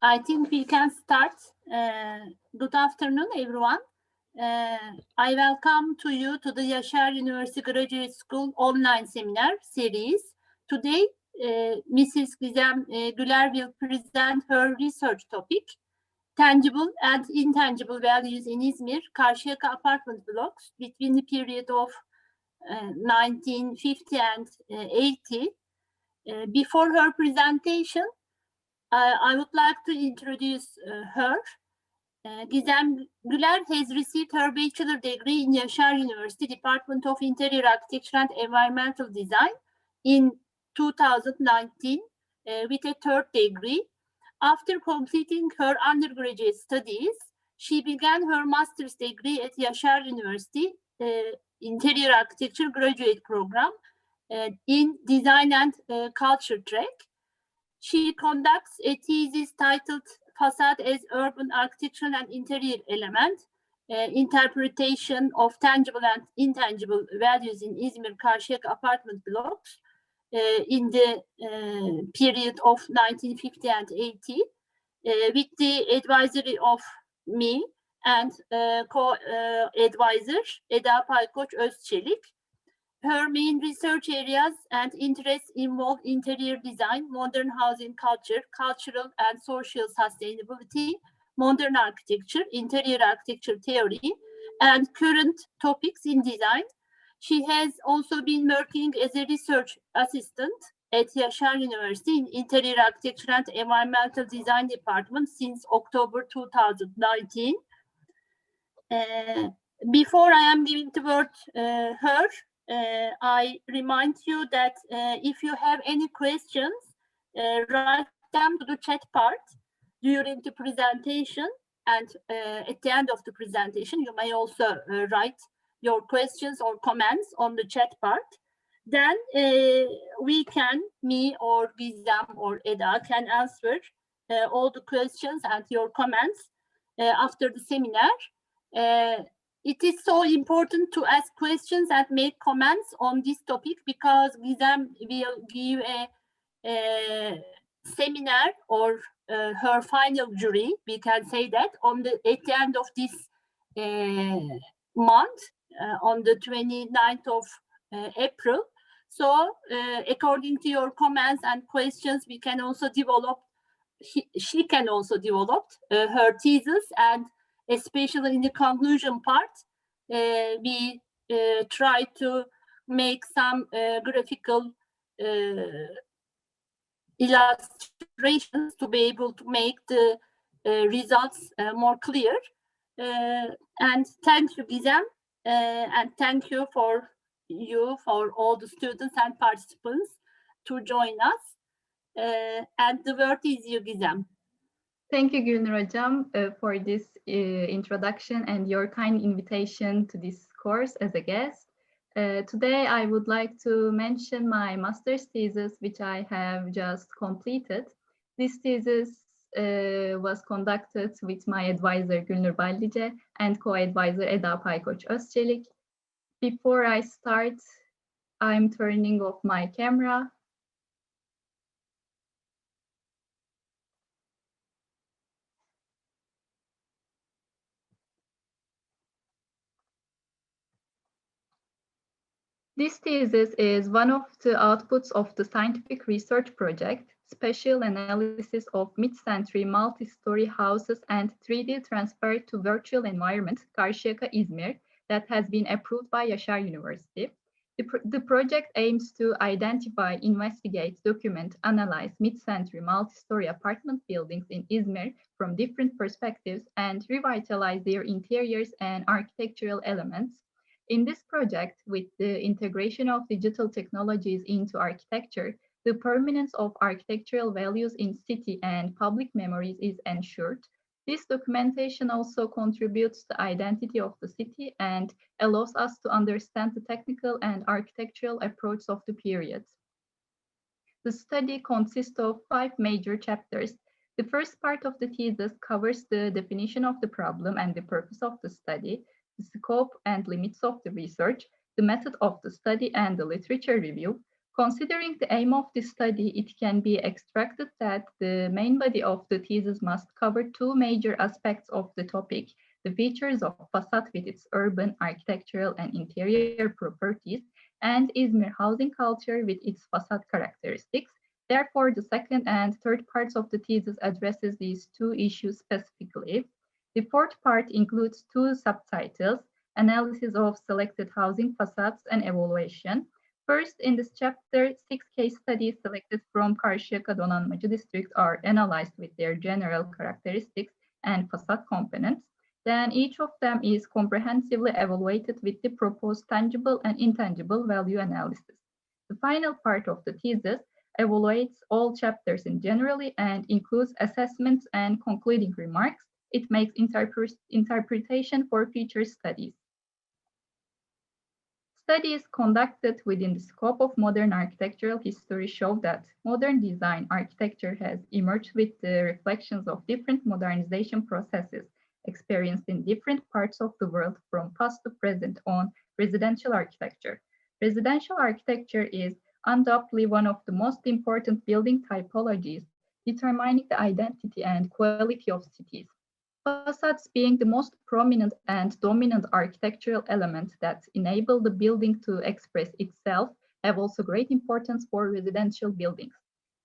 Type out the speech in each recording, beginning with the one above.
I think we can start. Good afternoon, everyone. I welcome to you to the Yaşar Üniversitesi Graduate School online seminar series. Today, Mrs. Gizem Güler will present her research topic, Tangible and Intangible Values in İzmir-Karşıyaka apartment blocks between the period of 1950 and 80. Before her presentation, I would like to introduce her. Gizem Güler has received her bachelor degree in Yaşar Üniversitesi Department of Interior Architecture and Environmental Design in 2019 with a third degree. After completing her undergraduate studies, she began her master's degree at Yaşar Üniversitesi Interior Architecture graduate program in Design and Culture track. She conducts a thesis titled Facade as Urban Architectural and Interior Element, Interpretation of Tangible and Intangible Values in İzmir-Karşıyaka apartment blocks in the period of 1950 and 80, with the advisory of me and co-advisor Eda Paykoç Özçelik. Her main research areas and interests involve interior design, modern housing culture, cultural and social sustainability, modern architecture, interior architecture theory, and current topics in design. She has also been working as a research assistant at Yaşar Üniversitesi in Interior Architecture and Environmental Design Department since October 2019. Before I am giving the word her, I remind you that if you have any questions, write them to the chat part during the presentation, and at the end of the presentation, you may also write your questions or comments on the chat part. Then we can, me or Gizem or Eda, can answer all the questions and your comments after the seminar. It is so important to ask questions and make comments on this topic because Gizem will give a seminar or her final jury, we can say that, at the end of this month, on the 29th of April. So according to your comments and questions, we can also develop, she can also develop her thesis, and especially in the conclusion part, we try to make some graphical illustrations to be able to make the results more clear. And thank you, Gizem, and thank you for all the students and participants to join us. And the word is you, Gizem. Thank you, Gülnur Hocam, for this introduction and your kind invitation to this course as a guest. Today, I would like to mention my master's thesis, which I have just completed. This thesis was conducted with my advisor, Gülnur Ballice, and co-advisor, Eda Paykoç Özçelik. Before I start, I'm turning off my camera. This thesis is one of the outputs of the scientific research project, Spatial Analysis of Mid-Century Multi-Story Houses and 3D Transfer to Virtual Environment, Karşıyaka, İzmir, that has been approved by Yaşar Üniversitesi. The project aims to identify, investigate, document, analyze mid-century multi-story apartment buildings in İzmir from different perspectives and revitalize their interiors and architectural elements. In this project, with the integration of digital technologies into architecture, the permanence of architectural values in city and public memories is ensured. This documentation also contributes to the identity of the city and allows us to understand the technical and architectural approach of the period. The study consists of 5 major chapters. The first part of the thesis covers the definition of the problem and the purpose of the study, the scope and limits of the research, the method of the study and the literature review, Considering the aim of this study, it can be extracted that the main body of the thesis must cover two major aspects of the topic: the features of facade with its urban, architectural, and interior properties, and Izmir housing culture with its facade characteristics. Therefore, the second and third parts of the thesis addresses these two issues specifically. The fourth part includes two subtitles: analysis of selected housing facades and evaluation. First, in this chapter, 6 case studies selected from Karşıyaka Donanmacı district are analyzed with their general characteristics and facade components. Then each of them is comprehensively evaluated with the proposed tangible and intangible value analysis. The final part of the thesis evaluates all chapters in generally and includes assessments and concluding remarks. It makes interpretation for future studies. Studies conducted within the scope of modern architectural history show that modern design architecture has emerged with the reflections of different modernization processes experienced in different parts of the world from past to present on residential architecture. Residential architecture is undoubtedly one of the most important building typologies, determining the identity and quality of cities. Facades being the most prominent and dominant architectural element that enable the building to express itself have also great importance for residential buildings.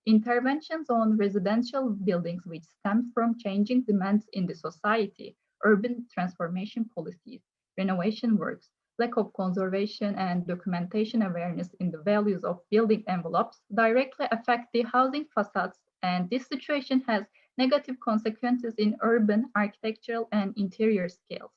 Interventions on residential buildings which stem from changing demands in the society, urban transformation policies, renovation works, lack of conservation and documentation awareness in the values of building envelopes directly affect the housing facades, and this situation has negative consequences in urban, architectural, and interior scales.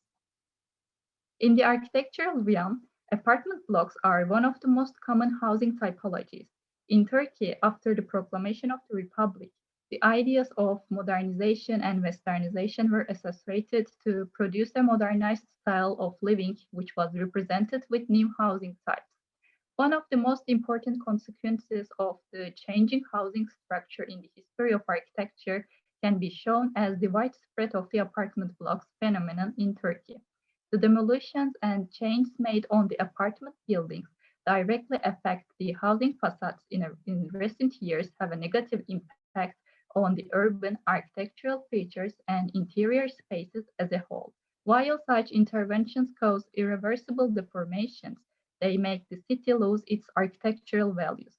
In the architectural realm, apartment blocks are one of the most common housing typologies. In Turkey, after the proclamation of the Republic, the ideas of modernization and westernization were associated to produce a modernized style of living, which was represented with new housing types. One of the most important consequences of the changing housing structure in the history of architecture can be shown as the widespread of the apartment blocks phenomenon in Turkey. The demolitions and changes made on the apartment buildings directly affect the housing facades in recent years, have a negative impact on the urban architectural features and interior spaces as a whole. While such interventions cause irreversible deformations, they make the city lose its architectural values.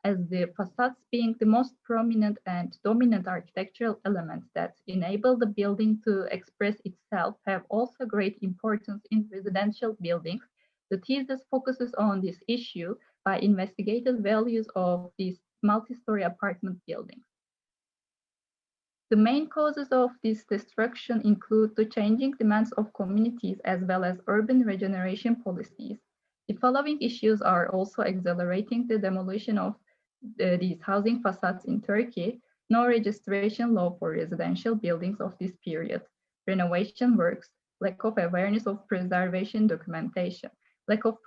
As the facades being the most prominent and dominant architectural elements that enable the building to express itself have also great importance in residential buildings, the thesis focuses on this issue by investigating values of these multi-story apartment buildings. The main causes of this destruction include the changing demands of communities as well as urban regeneration policies. The following issues are also accelerating the demolition of these housing facades in Turkey: no registration law for residential buildings of this period, renovation works, lack of awareness of preservation documentation, lack of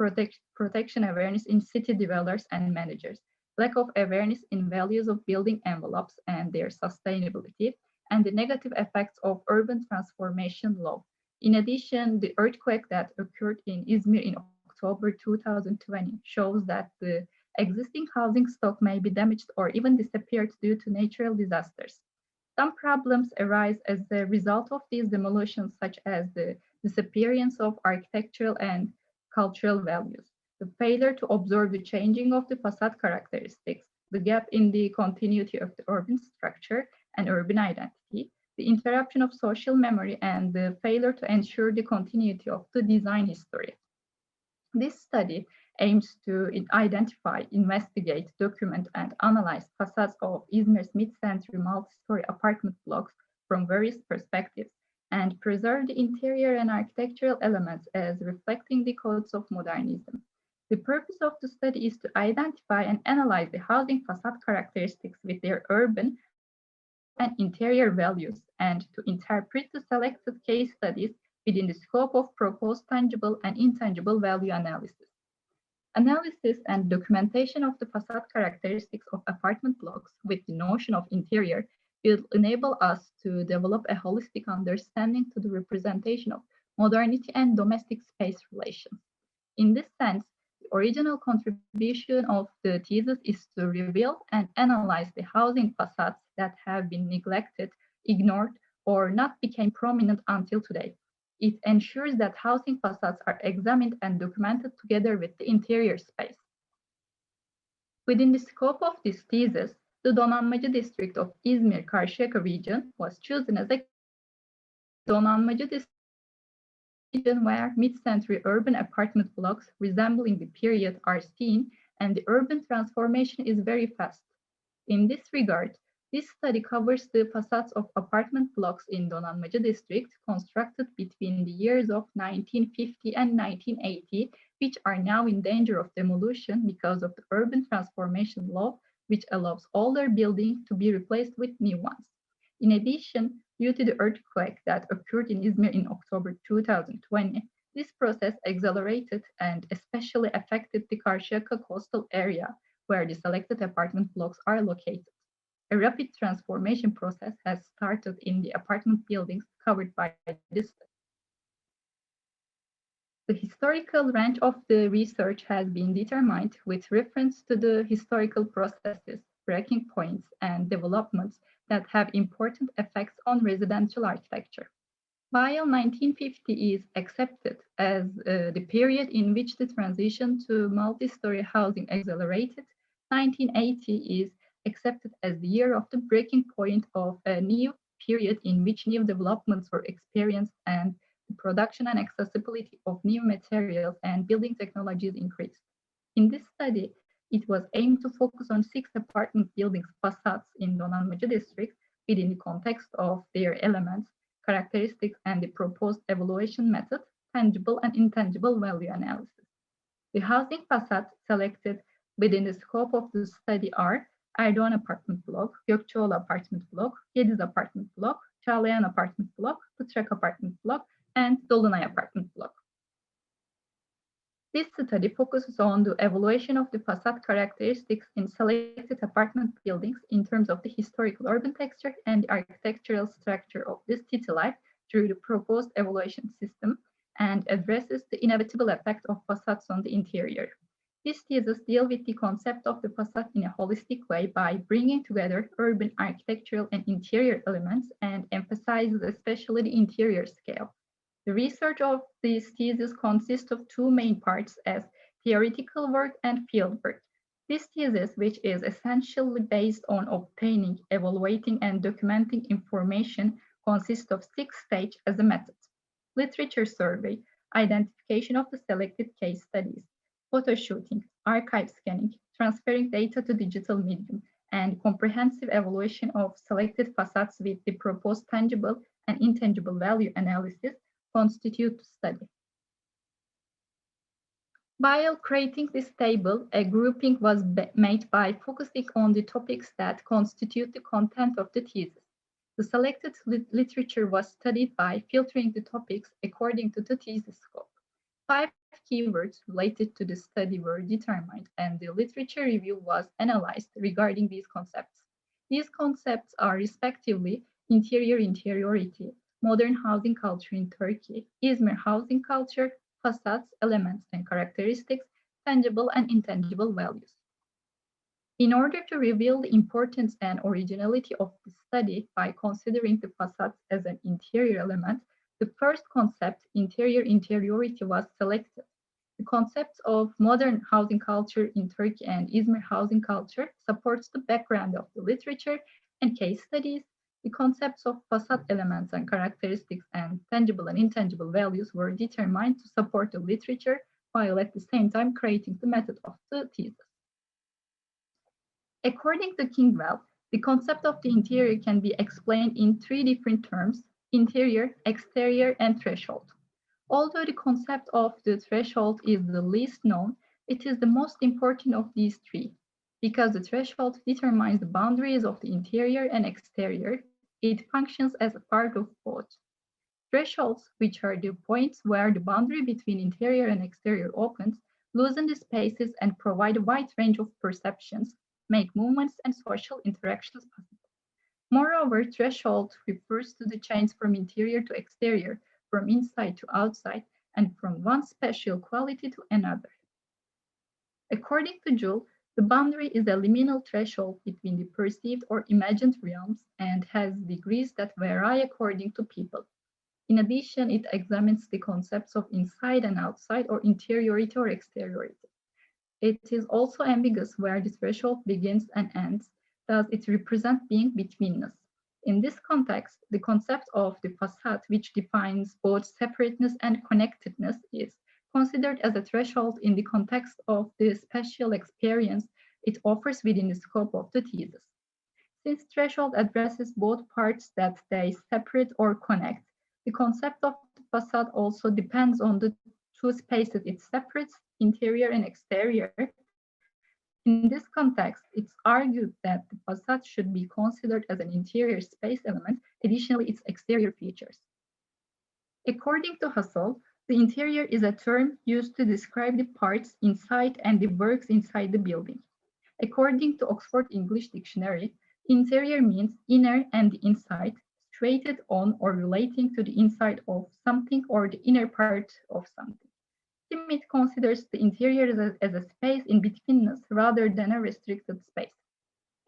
protection awareness in city dwellers and managers, lack of awareness in values of building envelopes and their sustainability, and the negative effects of urban transformation law. In addition, the earthquake that occurred in Izmir in October 2020 shows that the existing housing stock may be damaged or even disappeared due to natural disasters. Some problems arise as a result of these demolitions, such as the disappearance of architectural and cultural values, the failure to observe the changing of the facade characteristics, the gap in the continuity of the urban structure and urban identity, the interruption of social memory, and the failure to ensure the continuity of the design history. This study aims to identify, investigate, document, and analyze facades of Izmir's mid-century multi-story apartment blocks from various perspectives, and preserve the interior and architectural elements as reflecting the codes of modernism. The purpose of the study is to identify and analyze the housing facade characteristics with their urban and interior values, and to interpret the selected case studies within the scope of proposed tangible and intangible value analysis. Analysis and documentation of the facade characteristics of apartment blocks with the notion of interior will enable us to develop a holistic understanding to the representation of modernity and domestic space relations. In this sense, the original contribution of the thesis is to reveal and analyze the housing facades that have been neglected, ignored, or not became prominent until today. It ensures that housing facades are examined and documented together with the interior space. Within the scope of this thesis, the Donanmacı district of İzmir-Karşıyaka region was chosen as a Donanmacı district region where mid-century urban apartment blocks resembling the period are seen, and the urban transformation is very fast. In this regard, this study covers the facades of apartment blocks in Donanmacı district constructed between the years of 1950 and 1980, which are now in danger of demolition because of the urban transformation law, which allows older buildings to be replaced with new ones. In addition, due to the earthquake that occurred in Izmir in October 2020, this process accelerated and especially affected the Karşıyaka coastal area, where the selected apartment blocks are located. A rapid transformation process has started in the apartment buildings covered by this study. The historical range of the research has been determined with reference to the historical processes, breaking points, and developments that have important effects on residential architecture. While 1950 is accepted as the period in which the transition to multi-story housing accelerated, 1980 is accepted as the year of the breaking point of a new period in which new developments were experienced and the production and accessibility of new materials and building technologies increased. In this study, it was aimed to focus on 6 apartment buildings facades in Donanmacı district within the context of their elements, characteristics, and the proposed evaluation method, tangible and intangible value analysis. The housing facades selected within the scope of the study are Erdoğan Apartment Block, Gökçeoğlu Apartment Block, Gediz Apartment Block, Çağlayan Apartment Block, Pıtrak Apartment Block, and Dolunay Apartment Block. This study focuses on the evaluation of the facade characteristics in selected apartment buildings in terms of the historical urban texture and the architectural structure of this city life through the proposed evaluation system, and addresses the inevitable effect of facades on the interior. This thesis deals with the concept of the facade in a holistic way by bringing together urban architectural and interior elements and emphasizes especially the interior scale. The research of this thesis consists of 2 main parts as theoretical work and field work. This thesis, which is essentially based on obtaining, evaluating, and documenting information, consists of 6 stages as a method: literature survey, identification of the selected case studies, photo shooting, archive scanning, transferring data to digital medium, and comprehensive evaluation of selected facades with the proposed tangible and intangible value analysis constitute the study. While creating this table, a grouping was made by focusing on the topics that constitute the content of the thesis. The selected literature was studied by filtering the topics according to the thesis scope. 5 keywords related to the study were determined, and the literature review was analyzed regarding these concepts. These concepts are respectively interiority, modern housing culture in Turkey, Izmir housing culture, facades, elements and characteristics, tangible and intangible values. In order to reveal the importance and originality of the study by considering the facades as an interior element, the first concept, interiority, was selected. The concept of modern housing culture in Turkey and Izmir housing culture supports the background of the literature and case studies. The concepts of facade elements and characteristics and tangible and intangible values were determined to support the literature while at the same time creating the method of the thesis. According to Kingwell, the concept of the interior can be explained in 3 different terms: interior, exterior, and threshold. Although the concept of the threshold is the least known, it is the most important of these 3, because the threshold determines the boundaries of the interior and exterior. It functions as a part of both. Thresholds, which are the points where the boundary between interior and exterior opens, loosen the spaces and provide a wide range of perceptions, make movements and social interactions possible. Moreover, threshold refers to the change from interior to exterior, from inside to outside, and from one spatial quality to another. According to Joule, the boundary is a liminal threshold between the perceived or imagined realms and has degrees that vary according to people. In addition, it examines the concepts of inside and outside, or interiority or exteriority. It is also ambiguous where the threshold begins and ends, thus it represents being betweenness. In this context, the concept of the facade, which defines both separateness and connectedness, is considered as a threshold in the context of the spatial experience it offers within the scope of the thesis. Since threshold addresses both parts that they separate or connect, the concept of the facade also depends on the two spaces it separates, interior and exterior. In this context, it's argued that the facade should be considered as an interior space element, additionally its exterior features. According to Hassan, the interior is a term used to describe the parts inside and the works inside the building. According to Oxford English Dictionary, interior means inner and the inside, situated on or relating to the inside of something or the inner part of something. Schmidt considers the interior as a space in betweenness rather than a restricted space.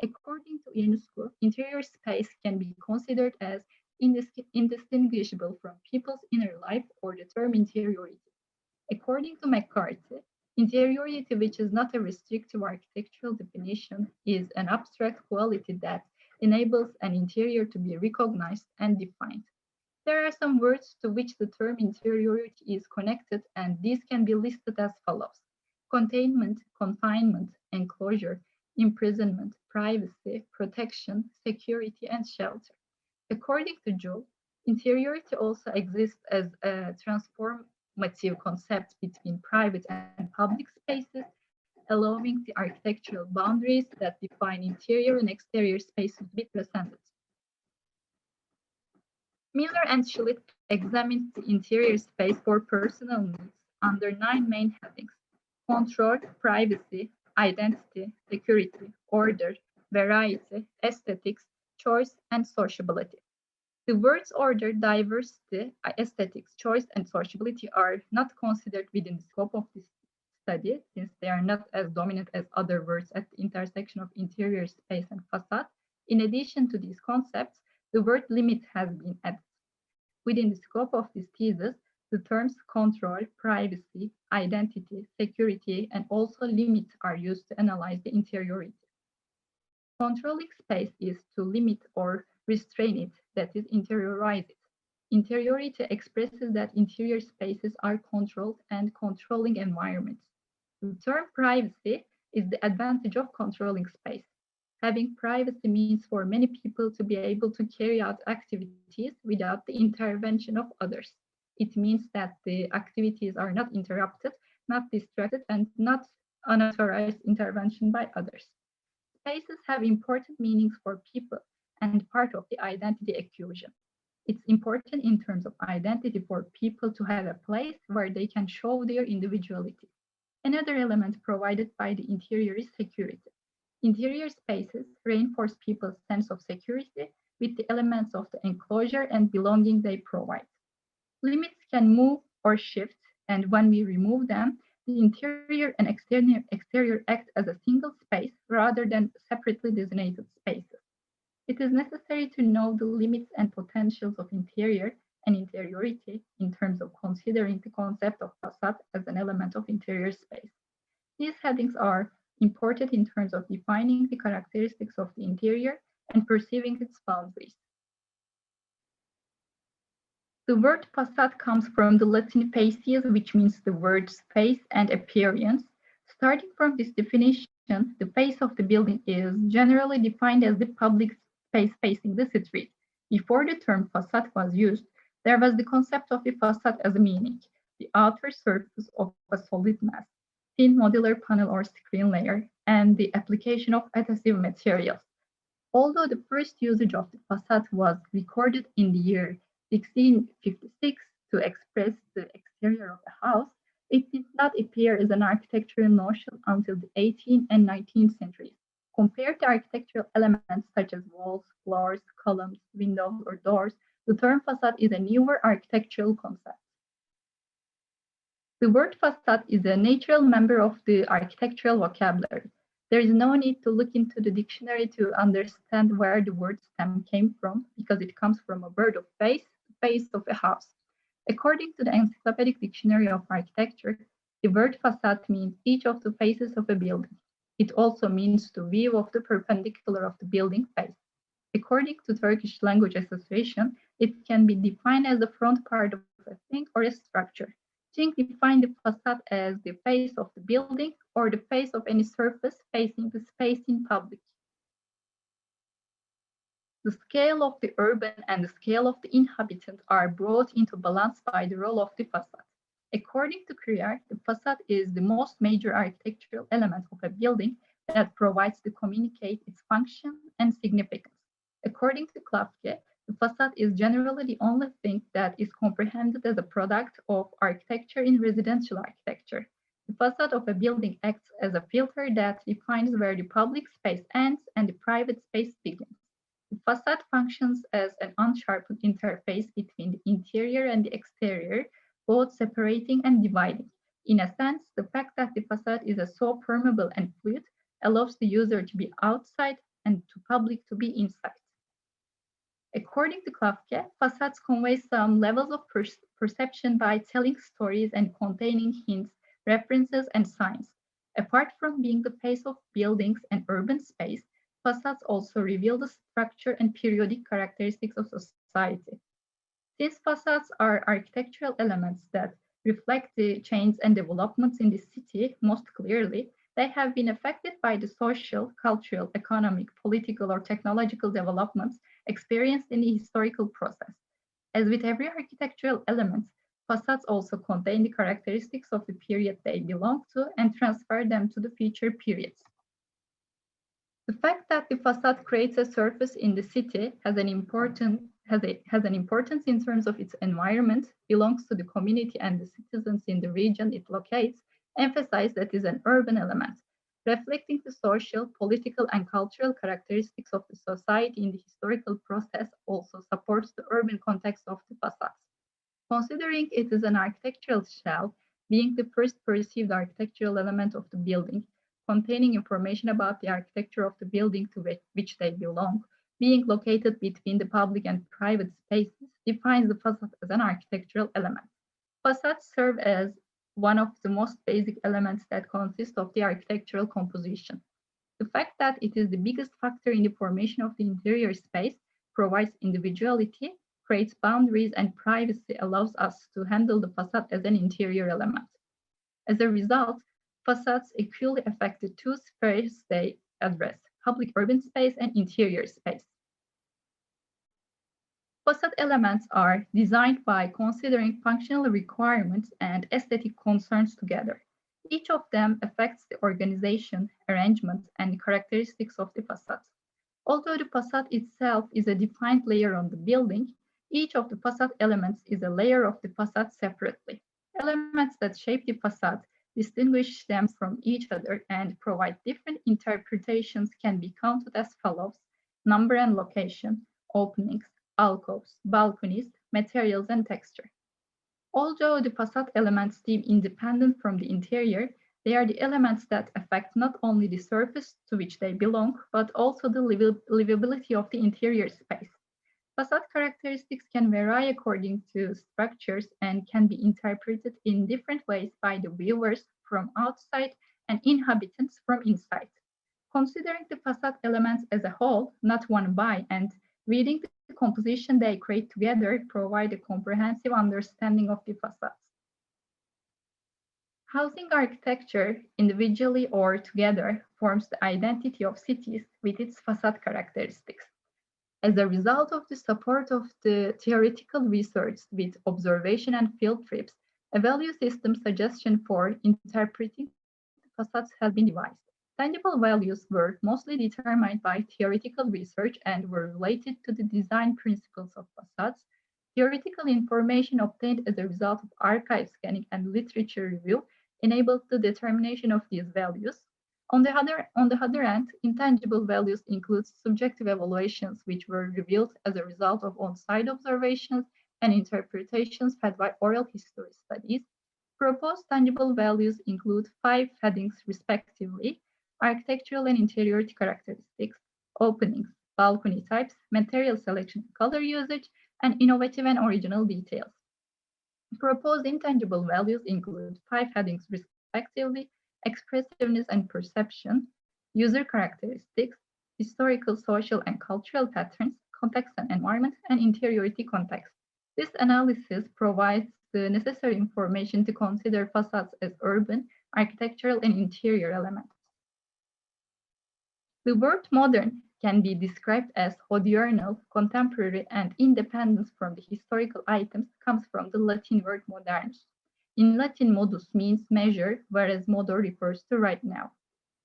According to UNESCO, interior space can be considered as indistinguishable from people's inner life, or the term interiority. According to McCarthy, interiority, which is not a restrictive architectural definition, is an abstract quality that enables an interior to be recognized and defined. There are some words to which the term interiority is connected, and these can be listed as follows: containment, confinement, enclosure, imprisonment, privacy, protection, security, and shelter. According to Joule, interiority also exists as a transformative concept between private and public spaces, allowing the architectural boundaries that define interior and exterior spaces to be transcended. Miller and Schlitt examined the interior space for personal needs under 9 main headings: control, privacy, identity, security, order, variety, aesthetics, choice, and sociability. The words order, diversity, aesthetics, choice, and sociability are not considered within the scope of this study, since they are not as dominant as other words at the intersection of interior space and facade. In addition to these concepts, the word limit has been added. Within the scope of this thesis, the terms control, privacy, identity, security, and also limit are used to analyze the interiority. Controlling space is to limit or restrain it, that is, interiorize it. Interiority expresses that interior spaces are controlled and controlling environments. The term privacy is the advantage of controlling space. Having privacy means for many people to be able to carry out activities without the intervention of others. It means that the activities are not interrupted, not distracted, and not unauthorized intervention by others. Spaces have important meanings for people and part of the identity equation. It's important in terms of identity for people to have a place where they can show their individuality. Another element provided by the interior is security. Interior spaces reinforce people's sense of security with the elements of the enclosure and belonging they provide. Limits can move or shift, and when we remove them, the interior and exterior act as a single space rather than separately designated spaces. It is necessary to know the limits and potentials of interior and interiority in terms of considering the concept of facade as an element of interior space. These headings are important in terms of defining the characteristics of the interior and perceiving its boundaries. The word facade comes from the Latin facies, which means the words face and appearance. Starting from this definition, the face of the building is generally defined as the public space facing the street. Before the term facade was used, there was the concept of the facade as a meaning, the outer surface of a solid mass, thin modular panel or screen layer, and the application of adhesive materials. Although the first usage of the facade was recorded in the year 1656 to express the exterior of a house, it did not appear as an architectural notion until the 18th and 19th centuries. Compared to architectural elements such as walls, floors, columns, windows, or doors, the term facade is a newer architectural concept. The word facade is a natural member of the architectural vocabulary. There is no need to look into the dictionary to understand where the word stem came from, because it comes from a word of face, the face of a house. According to the Encyclopedic Dictionary of Architecture, the word facade means each of the faces of a building. It also means the view of the perpendicular of the building face. According to Turkish Language Association, it can be defined as the front part of a thing or a structure. Jing defined the facade as the face of the building or the face of any surface facing the space in public. The scale of the urban and the scale of the inhabitant are brought into balance by the role of the facade. According to Krier, the facade is the most major architectural element of a building that provides to communicate its function and significance. According to Klafke, the facade is generally the only thing that is comprehended as a product of architecture in residential architecture. The facade of a building acts as a filter that defines where the public space ends and the private space begins. The facade functions as an unsharpened interface between the interior and the exterior, both separating and dividing. In a sense, the fact that the facade is so permeable and fluid allows the user to be outside and the public to be inside. According to Klafke, facades convey some levels of perception by telling stories and containing hints, references, and signs. Apart from being the face of buildings and urban space, facades also reveal the structure and periodic characteristics of society. Since facades are architectural elements that reflect the changes and developments in the city most clearly, they have been affected by the social, cultural, economic, political, or technological developments experienced in the historical process. As with every architectural element, facades also contain the characteristics of the period they belong to and transfer them to the future periods. The fact that the facade creates a surface in the city has an importance in terms of its environment, belongs to the community and the citizens in the region it locates, emphasize that it is an urban element, reflecting the social, political, and cultural characteristics of the society in the historical process also supports the urban context of the facades. Considering it is an architectural shell, being the first perceived architectural element of the building, containing information about the architecture of the building to which they belong, being located between the public and private spaces, defines the facade as an architectural element. Facades serve as one of the most basic elements that consist of the architectural composition. The fact that it is the biggest factor in the formation of the interior space provides individuality, creates boundaries, and privacy allows us to handle the facade as an interior element. As a result, facades equally affect the two spheres they address, public urban space and interior space. Facade elements are designed by considering functional requirements and aesthetic concerns together. Each of them affects the organization, arrangement, and characteristics of the facade. Although the facade itself is a defined layer on the building, each of the facade elements is a layer of the facade separately. Elements that shape the facade, distinguish them from each other, and provide different interpretations can be counted as follows: number and location, openings, alcoves, balconies, materials, and texture. Although the facade elements seem independent from the interior, they are the elements that affect not only the surface to which they belong, but also the livability of the interior space. Facade characteristics can vary according to structures and can be interpreted in different ways by the viewers from outside and inhabitants from inside. Considering the facade elements as a whole, not one by, and reading the composition they create together provide a comprehensive understanding of the facades. Housing architecture, individually or together, forms the identity of cities with its facade characteristics. As a result of the support of the theoretical research with observation and field trips, a value system suggestion for interpreting the facades has been devised. Tangible values were mostly determined by theoretical research and were related to the design principles of facades. Theoretical information obtained as a result of archive scanning and literature review enabled the determination of these values. On the other hand, intangible values include subjective evaluations which were revealed as a result of on-site observations and interpretations fed by oral history studies. Proposed tangible values include 5 headings respectively: architectural and interiority characteristics, openings, balcony types, material selection, color usage, and innovative and original details. Proposed intangible values include 5 headings respectively: expressiveness and perception, user characteristics, historical, social, and cultural patterns, context and environment, and interiority context. This analysis provides the necessary information to consider facades as urban, architectural, and interior elements. The word modern can be described as hodiernal, contemporary, and independence from the historical items comes from the Latin word modernus. In Latin, modus means measure, whereas modo refers to right now.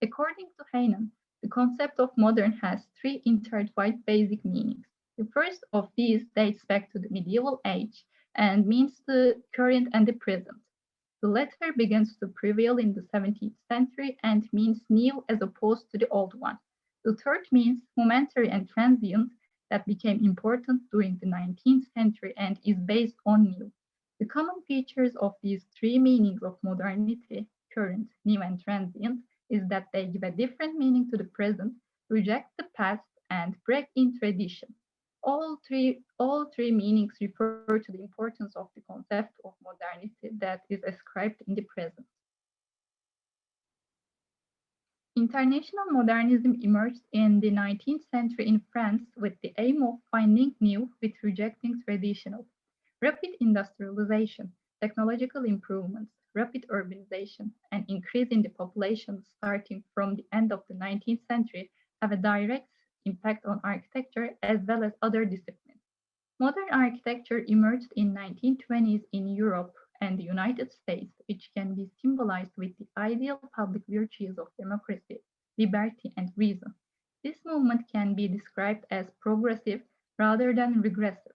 According to Heynen, the concept of modern has 3 intertwined basic meanings. The first of these dates back to the medieval age and means the current and the present. The latter begins to prevail in the 17th century and means new as opposed to the old one. The third means momentary and transient that became important during the 19th century and is based on new. The common features of these 3 meanings of modernity, current, new, and transient, is that they give a different meaning to the present, reject the past, and break in tradition. All three meanings refer to the importance of the concept of modernity that is ascribed in the present. International modernism emerged in the 19th century in France with the aim of finding new with rejecting traditional. Rapid industrialization, technological improvements, rapid urbanization, and increase in the population starting from the end of the 19th century have a direct impact on architecture as well as other disciplines. Modern architecture emerged in 1920s in Europe and the United States, which can be symbolized with the ideal public virtues of democracy, liberty, and reason. This movement can be described as progressive rather than regressive.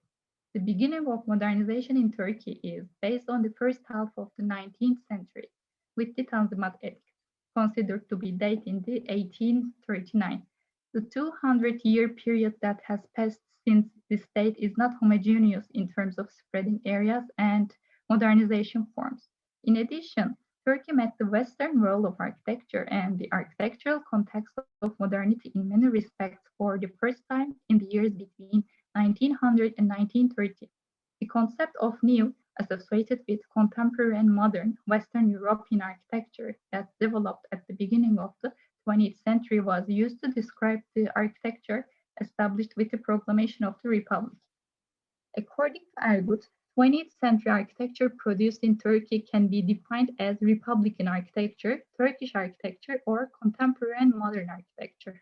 The beginning of modernization in Turkey is based on the first half of the 19th century, with the Tanzimat Edict, considered to be dated in the 1839. The 200-year period that has passed since this date is not homogeneous in terms of spreading areas and modernization forms. In addition, Turkey met the Western world of architecture and the architectural context of modernity in many respects for the first time in the years between 1900 and 1930. The concept of new associated with contemporary and modern Western European architecture that developed at the beginning of the 20th century was used to describe the architecture established with the proclamation of the Republic. According to Ergut, 20th century architecture produced in Turkey can be defined as Republican architecture, Turkish architecture, or contemporary and modern architecture.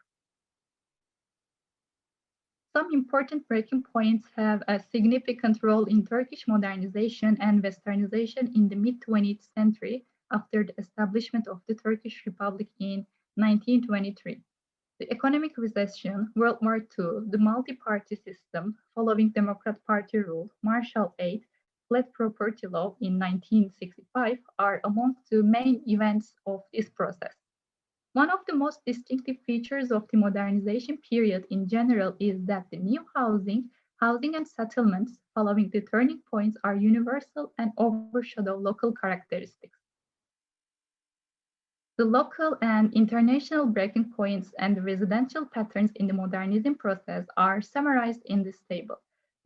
Some important breaking points have a significant role in Turkish modernization and westernization in the mid-20th century after the establishment of the Turkish Republic in 1923. The economic recession, World War II, the multi-party system following Democrat Party rule, Marshall Aid, flat property law in 1965 are among the main events of this process. One of the most distinctive features of the modernization period in general is that the new housing and settlements following the turning points are universal and overshadow local characteristics. The local and international breaking points and the residential patterns in the modernism process are summarized in this table.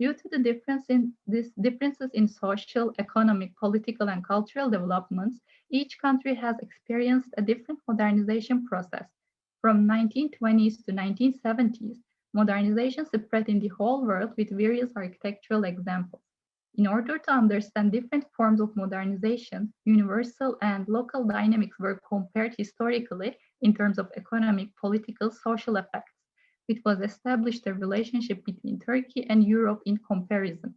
Due to the differences in social, economic, political, and cultural developments, each country has experienced a different modernization process. From 1920s to 1970s, modernization spread in the whole world with various architectural examples. In order to understand different forms of modernization, universal and local dynamics were compared historically in terms of economic, political, social effects. It was established a relationship between Turkey and Europe in comparison.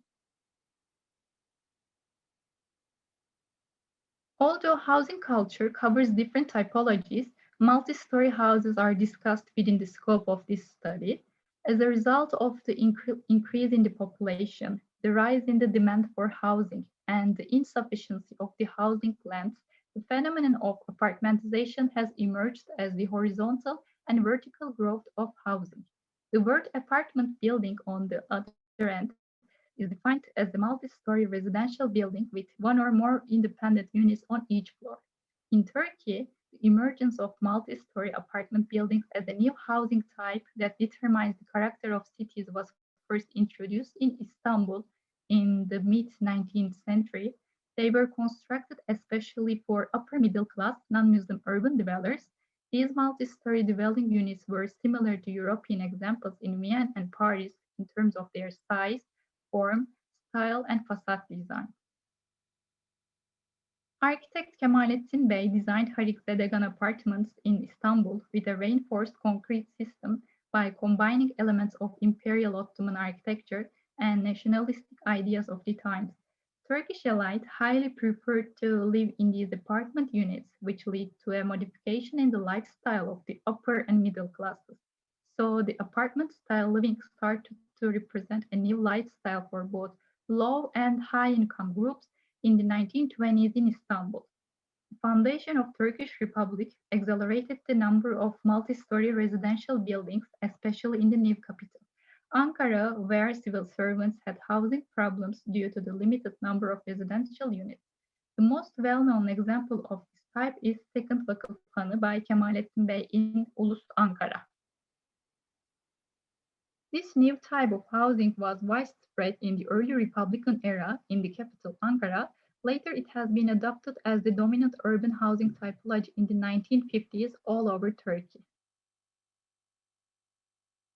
Although housing culture covers different typologies, multi-story houses are discussed within the scope of this study. As a result of the increase in the population, the rise in the demand for housing, and the insufficiency of the housing plans, the phenomenon of apartmentization has emerged as the horizontal and vertical growth of housing. The word apartment building, on the other hand, is defined as the multi-story residential building with one or more independent units on each floor. In Turkey, the emergence of multi-story apartment buildings as a new housing type that determines the character of cities was first introduced in Istanbul in the mid-19th century. They were constructed especially for upper middle class, non-Muslim urban dwellers. These multi-story dwelling units were similar to European examples in Vienna and Paris in terms of their size, form, style, and facade design. Architect Kemalettin Bey designed Harikzedegan apartments in Istanbul with a reinforced concrete system by combining elements of Imperial Ottoman architecture and nationalistic ideas of the times. Turkish elites highly preferred to live in these apartment units, which lead to a modification in the lifestyle of the upper and middle classes. So the apartment-style living started to represent a new lifestyle for both low and high-income groups in the 1920s in Istanbul. The foundation of Turkish Republic accelerated the number of multi-story residential buildings, especially in the new capital. Ankara, where civil servants had housing problems due to the limited number of residential units. The most well-known example of this type is Second Vakıf Hanı by Kemalettin Bey in Ulus, Ankara. This new type of housing was widespread in the early Republican era in the capital, Ankara. Later, it has been adopted as the dominant urban housing typology in the 1950s all over Turkey.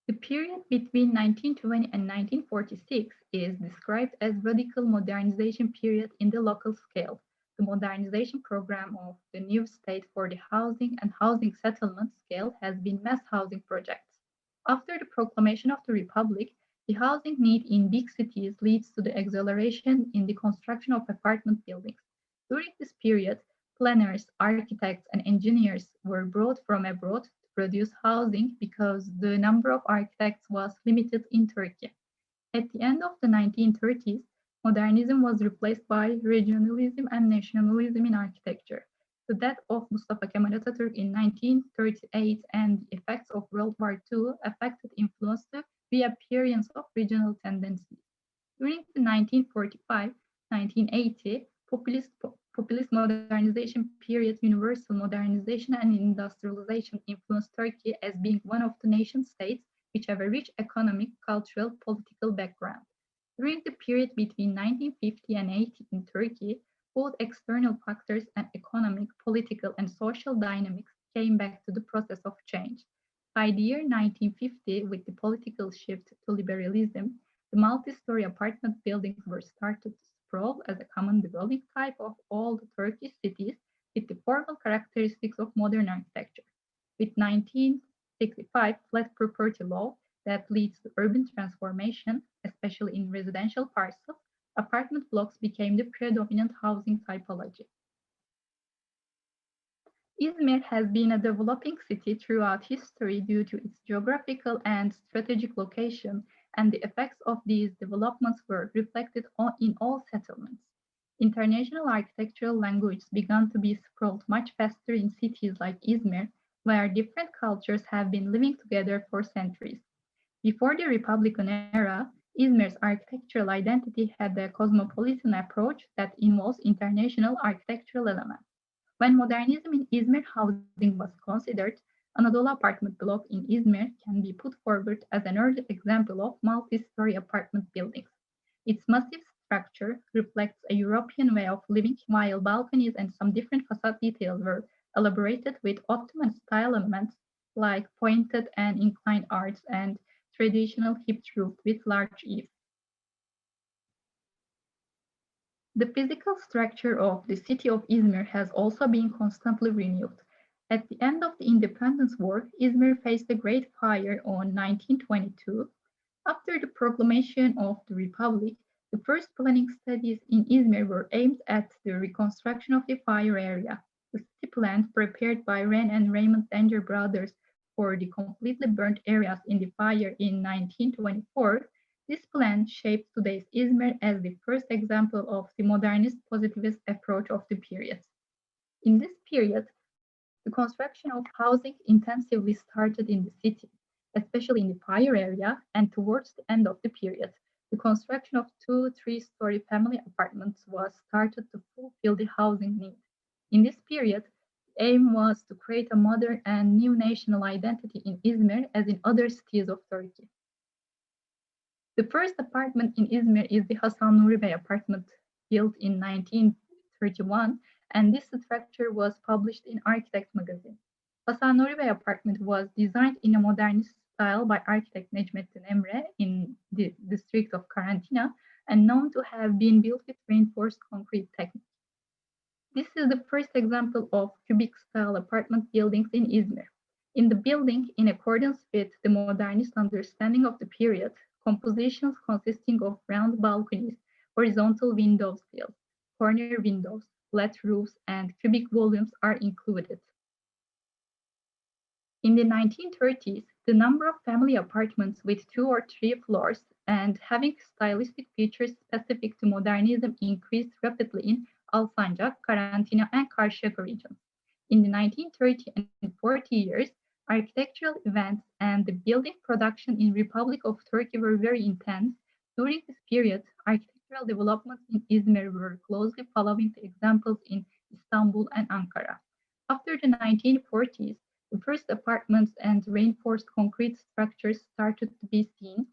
The period between 1920 and 1946 is described as radical modernization period in the local scale. The modernization program of the new state for the housing and housing settlement scale has been mass housing projects. After the proclamation of the Republic, the housing need in big cities leads to the acceleration in the construction of apartment buildings. During this period, planners, architects, and engineers were brought from abroad to produce housing because the number of architects was limited in Turkey. At the end of the 1930s, modernism was replaced by regionalism and nationalism in architecture. The death of Mustafa Kemal Atatürk in 1938 and the effects of World War II affected influenced the reappearance of regional tendencies. During the 1945-1980 populist modernization period, universal modernization and industrialization influenced Turkey as being one of the nation states which have a rich economic, cultural, political background. During the period between 1950 and 80 in Turkey, both external factors and economic, political, and social dynamics came back to the process of change. By the year 1950, with the political shift to liberalism, the multi-story apartment buildings were started to sprawl as a common dwelling type of all the Turkish cities with the formal characteristics of modern architecture. With 1965 flat property law that leads to urban transformation, especially in residential parcels, apartment blocks became the predominant housing typology. Izmir has been a developing city throughout history due to its geographical and strategic location, and the effects of these developments were reflected in all settlements. International architectural language began to be sprawled much faster in cities like Izmir, where different cultures have been living together for centuries. Before the Republican era, Izmir's architectural identity had a cosmopolitan approach that involves international architectural elements. When modernism in Izmir housing was considered, Anadolu apartment block in Izmir can be put forward as an early example of multi-story apartment buildings. Its massive structure reflects a European way of living, while balconies and some different facade details were elaborated with Ottoman-style elements like pointed and inclined arches and traditional hipped roof with large eaves. The physical structure of the city of Izmir has also been constantly renewed. At the end of the Independence War, Izmir faced a great fire on 1922. After the proclamation of the Republic, the first planning studies in Izmir were aimed at the reconstruction of the fire area. The city plan prepared by Wren and Raymond Danger brothers for the completely burnt areas in the fire in 1924, this plan shaped today's Izmir as the first example of the modernist positivist approach of the period. In this period, the construction of housing intensively started in the city, especially in the fire area, and towards the end of the period. the construction of 2 3-story family apartments was started to fulfill the housing need. In this period, the aim was to create a modern and new national identity in Izmir as in other cities of Turkey. The first apartment in Izmir is the Hassan Uribe apartment, built in 1931, and this structure was published in Architect magazine. Hassan Uribe apartment was designed in a modernist style by architect Necmettin Emre in the district of Karantina and known to have been built with reinforced concrete technique. This is the first example of cubic-style apartment buildings in Izmir. In the building, in accordance with the modernist understanding of the period, compositions consisting of round balconies, horizontal window sills, corner windows, flat roofs, and cubic volumes are included. In the 1930s, the number of family apartments with 2 or 3 floors and having stylistic features specific to modernism increased rapidly in Alsancak, Karantina, and Karşıyaka regions. In the 1930 and 40 years, architectural events and the building production in Republic of Turkey were very intense. During this period, architectural developments in Izmir were closely following the examples in Istanbul and Ankara. After the 1940s, the first apartments and reinforced concrete structures started to be seen.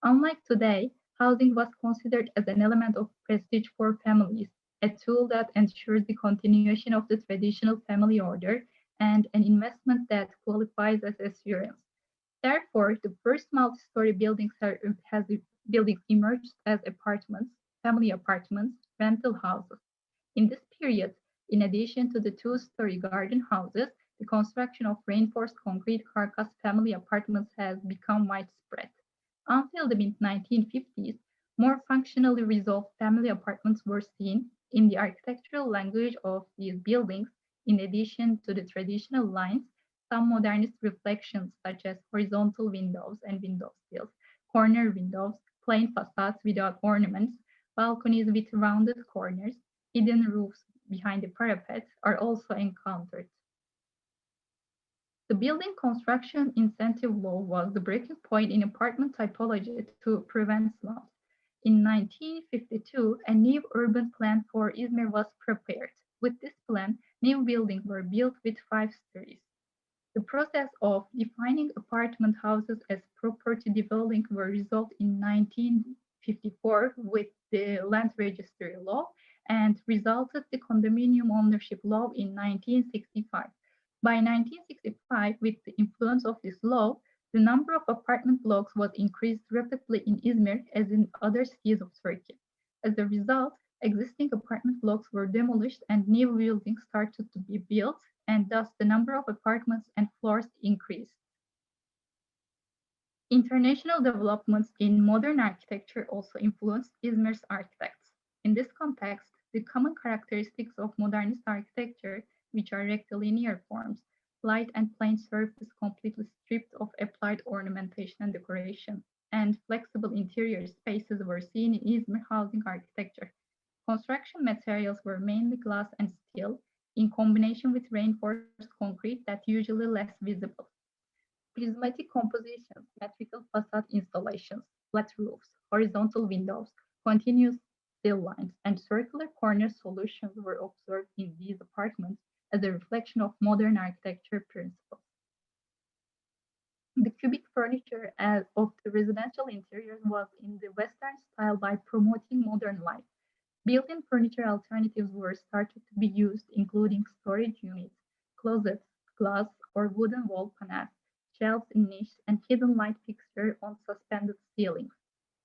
Unlike today, housing was considered as an element of prestige for families, a tool that ensures the continuation of the traditional family order, and an investment that qualifies as assurance. Therefore, the first multi-story buildings emerged as apartments, family apartments, rental houses. In this period, in addition to the 2-story garden houses, the construction of reinforced concrete carcass family apartments has become widespread. Until the mid-1950s, more functionally resolved family apartments were seen. In the architectural language of these buildings, in addition to the traditional lines, some modernist reflections such as horizontal windows and window sills, corner windows, plain facades without ornaments, balconies with rounded corners, hidden roofs behind the parapets are also encountered. The Building Construction Incentive Law was the breaking point in apartment typology to prevent slums. In 1952, a new urban plan for Izmir was prepared. With this plan, new buildings were built with 5 stories. The process of defining apartment houses as property dwelling were resolved in 1954 with the Land Registry Law and resulted the Condominium Ownership Law in 1965. By 1965, with the influence of this law, the number of apartment blocks was increased rapidly in Izmir as in other cities of Turkey. As a result, existing apartment blocks were demolished and new buildings started to be built, and thus the number of apartments and floors increased. International developments in modern architecture also influenced Izmir's architects. In this context, the common characteristics of modernist architecture, which are rectilinear forms, light and plain surface completely stripped of applied ornamentation and decoration, and flexible interior spaces were seen in Izmir housing architecture. Construction materials were mainly glass and steel, in combination with reinforced concrete that usually less visible. Prismatic compositions, symmetrical facade installations, flat roofs, horizontal windows, continuous still lines, and circular corner solutions were observed in these apartments as a reflection of modern architecture principles. The cubic furniture of the residential interiors was in the Western style by promoting modern life. Built-in furniture alternatives were started to be used, including storage units, closets, glass or wooden wall panels, shelves in niches, and hidden light fixtures on suspended ceilings.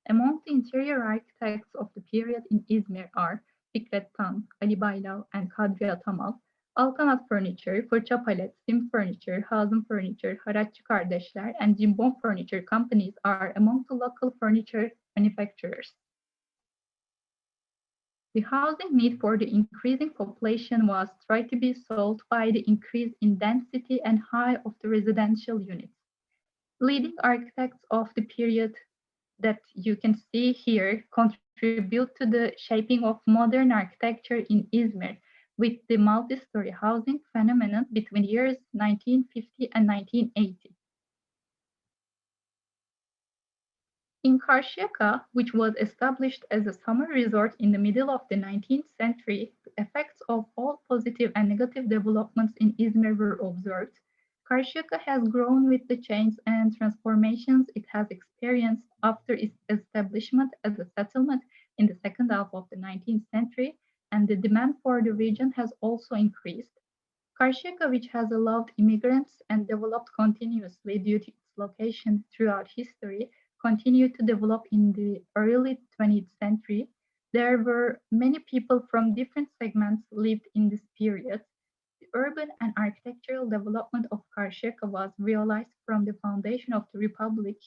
Among the interior architects of the period in Izmir are Fikret Tan, Ali Baylav, and Kadri Atamal. Alkanat Furniture, Fırça Palet, Sim Furniture, Hazım Furniture, Haratçı Kardeşler, and Cimbom Furniture companies are among the local furniture manufacturers. The housing need for the increasing population was tried to be solved by the increase in density and height of the residential units. Leading architects of the period that you can see here contribute to the shaping of modern architecture in Izmir with the multi-story housing phenomenon between the years 1950 and 1980. In Karşıyaka, which was established as a summer resort in the middle of the 19th century, the effects of all positive and negative developments in Izmir were observed. Karşıyaka has grown with the change and transformations it has experienced after its establishment as a settlement in the second half of the 19th century, and the demand for the region has also increased. Karşıyaka, which has allowed immigrants and developed continuously due to its location throughout history, continued to develop in the early 20th century. There were many people from different segments lived in this period. The urban and architectural development of Karşıyaka was realized from the foundation of the Republic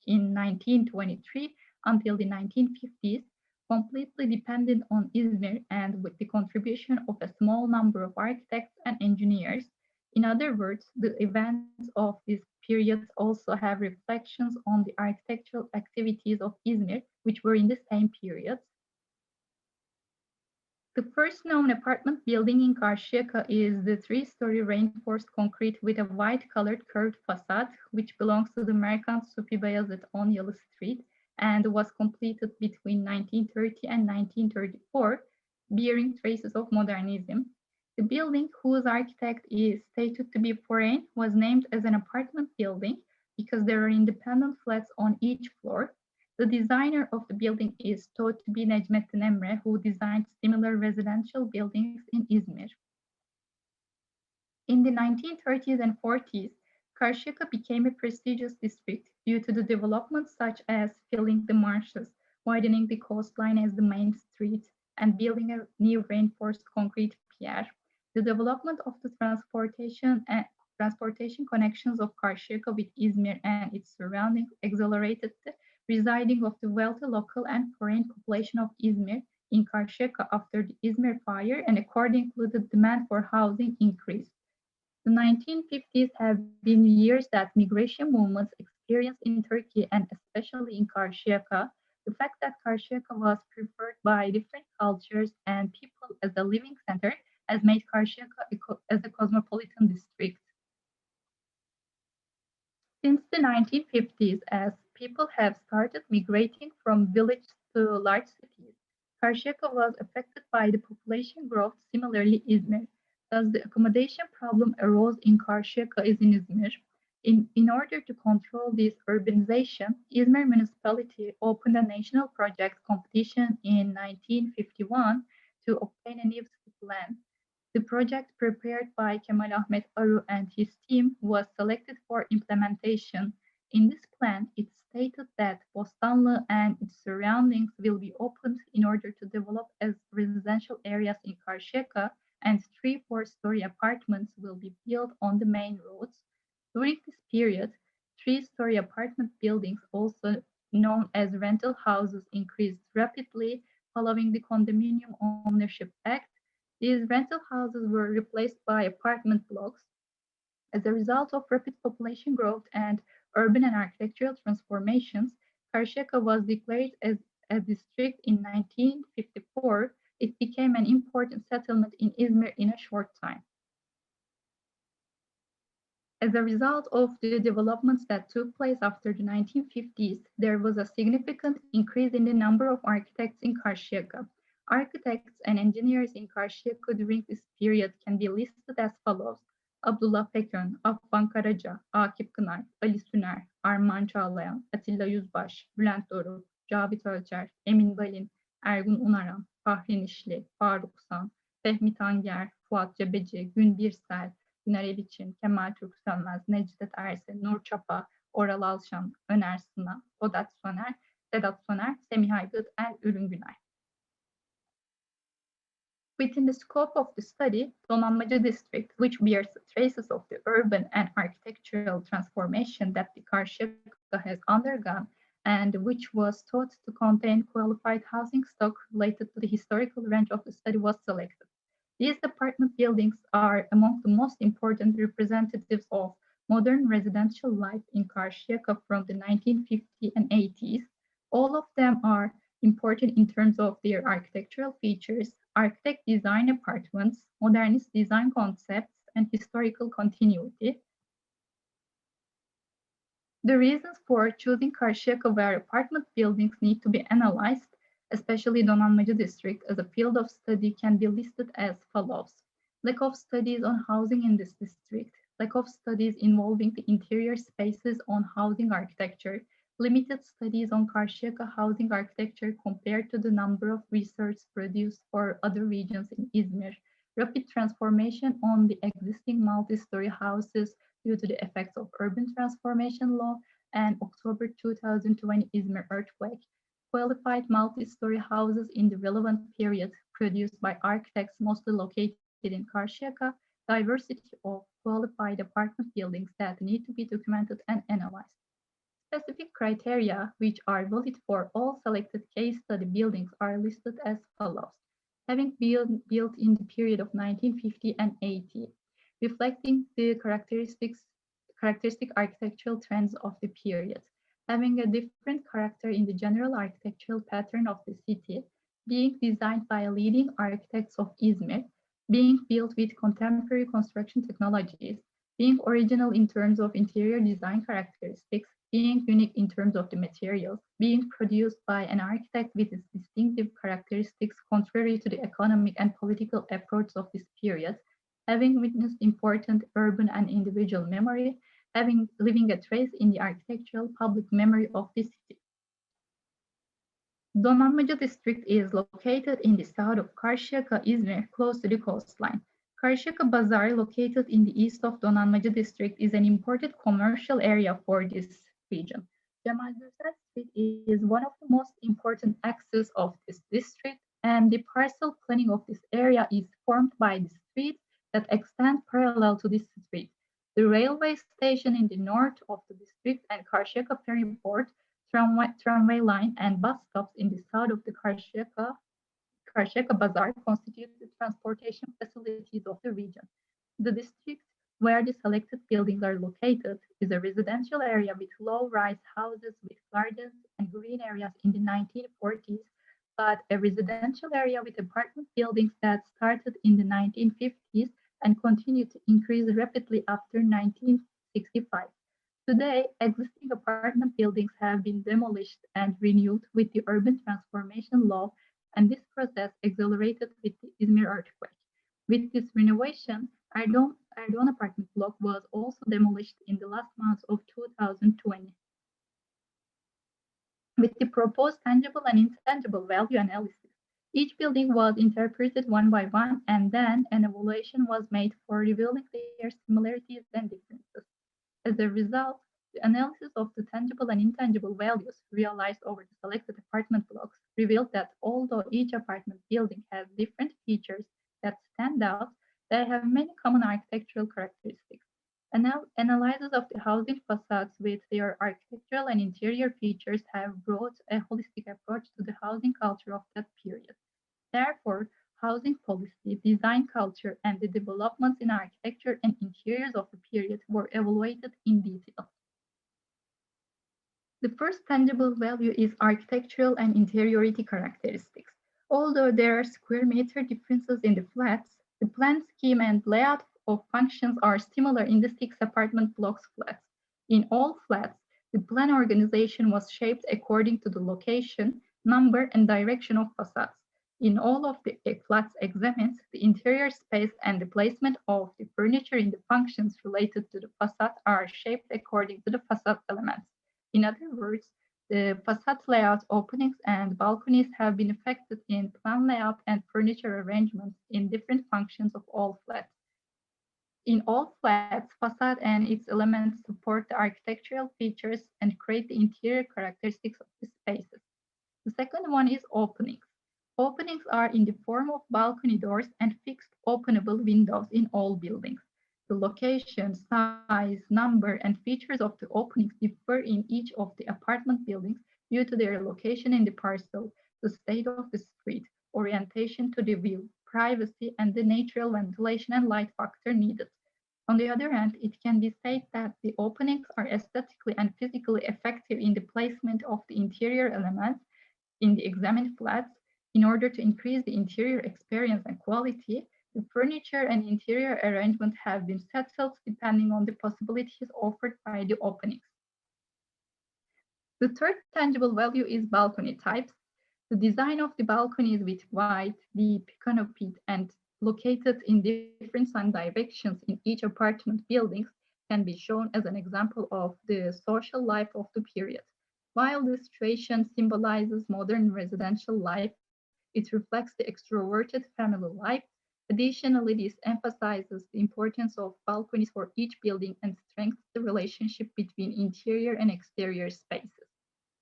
in 1923 until the 1950s, completely dependent on Izmir and with the contribution of a small number of architects and engineers. In other words, the events of this period also have reflections on the architectural activities of Izmir, which were in the same period. The first known apartment building in Karşıyaka is the three-story reinforced concrete with a white-colored curved facade, which belongs to the Merkant Supi Beyazıt on Yalı Street and was completed between 1930 and 1934, bearing traces of modernism. The building, whose architect is stated to be foreign, was named as an apartment building because there are independent flats on each floor. The designer of the building is thought to be Necmettin Emre, who designed similar residential buildings in Izmir. In the 1930s and 40s, Karşıyaka became a prestigious district due to the developments such as filling the marshes, widening the coastline as the main street, and building a new reinforced concrete pier. The development of the transportation connections of Karşıyaka with Izmir and its surroundings accelerated the residing of the wealthy local and foreign population of Izmir in Karşıyaka after the Izmir fire, and accordingly the demand for housing increased. The 1950s have been years that migration movements experienced in Turkey and especially in Karşıyaka. The fact that Karşıyaka was preferred by different cultures and people as a living center has made Karşıyaka as a cosmopolitan district. Since the 1950s, as people have started migrating from villages to large cities, Karşıyaka was affected by the population growth, similarly Izmir. Thus, the accommodation problem arose in Karşıyaka as in Izmir. In order to control this urbanization, Izmir municipality opened a national project competition in 1951 to obtain a new city plan. The project prepared by Kemal Ahmet Aru and his team was selected for implementation. In this plan, it stated that Bostanlı and its surroundings will be opened in order to develop as residential areas in Karşıyaka, and 3 4-story apartments will be built on the main roads. During this period, 3-story apartment buildings, also known as rental houses, increased rapidly following the Condominium Ownership Act. These rental houses were replaced by apartment blocks. As a result of rapid population growth and urban and architectural transformations, Karşıyaka was declared as a district in 1954. It became an important settlement in Izmir in a short time. As a result of the developments that took place after the 1950s, there was a significant increase in the number of architects in Karşıyaka. Architects and engineers in Karşıyaka during this period can be listed as follows: Abdullah Pekön, Affan Karaca, Akif Kınay, Ali Süner, Arman Çağlayan, Atilla Yüzbaş, Bülent Doruk, Cavit Ölçer, Emin Balin, Ergun Unaran, Fahri Nişli, Faruk San, Fehmi Tanger, Fuat Cebeci, Gün Birsel, Güner Eviçin, Kemal Türk Sönmez, Necdet Ersin, Nur Çapa, Oral Alşan, Öner Sına, Sedat Soner, Semih Aygıt, and Ürün Günay. Within the scope of the study, Donanmacı district, which bears traces of the urban and architectural transformation that the Karşıyaka has undergone, and which was thought to contain qualified housing stock related to the historical range of the study, was selected. These apartment buildings are among the most important representatives of modern residential life in Karşıyaka from the 1950s and 80s. All of them are important in terms of their architectural features, architect design apartments, modernist design concepts, and historical continuity. The reasons for choosing Karşıyaka where apartment buildings need to be analyzed, especially Donanmacı district as a field of study, can be listed as follows. Lack of studies on housing in this district, lack of studies involving the interior spaces on housing architecture, limited studies on Karşıyaka housing architecture compared to the number of research produced for other regions in Izmir, rapid transformation on the existing multi-story houses due to the effects of urban transformation law, and October 2020 Izmir earthquake, qualified multi-story houses in the relevant period produced by architects mostly located in Karşıyaka, diversity of qualified apartment buildings that need to be documented and analyzed. Specific criteria, which are valid for all selected case study buildings, are listed as follows. Having been built in the period of 1950 and 80, reflecting the characteristic architectural trends of the period, having a different character in the general architectural pattern of the city, being designed by leading architects of Izmir, being built with contemporary construction technologies, being original in terms of interior design characteristics, being unique in terms of the materials, being produced by an architect with its distinctive characteristics contrary to the economic and political approach of this period, having witnessed important urban and individual memory, leaving a trace in the architectural public memory of the city. Donanmacı district is located in the south of Karşıyaka, Izmir, close to the coastline. Karşıyaka Bazaar, located in the east of Donanmacı district, is an important commercial area for this region. Cemal Gürsel Street is one of the most important axes of this district, and the parcel planning of this area is formed by the streets that extend parallel to this street. The railway station in the north of the district and Karşıyaka ferry port, tramway line, and bus stops in the south of the Karşıyaka Bazaar constitute the transportation facilities of the region. The district where the selected buildings are located is a residential area with low-rise houses with gardens and green areas in the 1940s, but a residential area with apartment buildings that started in the 1950s and continued to increase rapidly after 1965. Today, existing apartment buildings have been demolished and renewed with the urban transformation law, and this process accelerated with the Izmir earthquake. With this renovation, Erdoğan apartment block was also demolished in the last months of 2020. With the proposed tangible and intangible value analysis, each building was interpreted one by one, and then an evaluation was made for revealing their similarities and differences. As a result, the analysis of the tangible and intangible values realized over the selected apartment blocks revealed that although each apartment building has different features that stand out, they have many common architectural characteristics. Analysis of the housing facades with their architectural and interior features have brought a holistic approach to the housing culture of that period. Therefore, housing policy, design culture, and the developments in architecture and interiors of the period were evaluated in detail. The first tangible value is architectural and interiority characteristics. Although there are square meter differences in the flats, the plan scheme and layout of functions are similar in the 6 apartment blocks flats. In all flats, the plan organization was shaped according to the location, number, and direction of facades. In all of the flats examined, the interior space and the placement of the furniture in the functions related to the facade are shaped according to the facade elements. In other words, the facade layout, openings, and balconies have been affected in plan layout and furniture arrangements in different functions of all flats. In all flats, facade and its elements support the architectural features and create the interior characteristics of the spaces. The second one is openings. Openings are in the form of balcony doors and fixed openable windows in all buildings. The location, size, number, and features of the openings differ in each of the apartment buildings due to their location in the parcel, the state of the street, orientation to the view, privacy, and the natural ventilation and light factor needed. On the other hand, it can be said that the openings are aesthetically and physically effective in the placement of the interior elements in the examined flats. In order to increase the interior experience and quality, the furniture and interior arrangement have been settled depending on the possibilities offered by the openings. The third tangible value is balcony types. The design of the balconies with wide, deep, canopied, and located in different sun directions in each apartment buildings can be shown as an example of the social life of the period. While this situation symbolizes modern residential life, it reflects the extroverted family life. Additionally, this emphasizes the importance of balconies for each building and strengthens the relationship between interior and exterior spaces.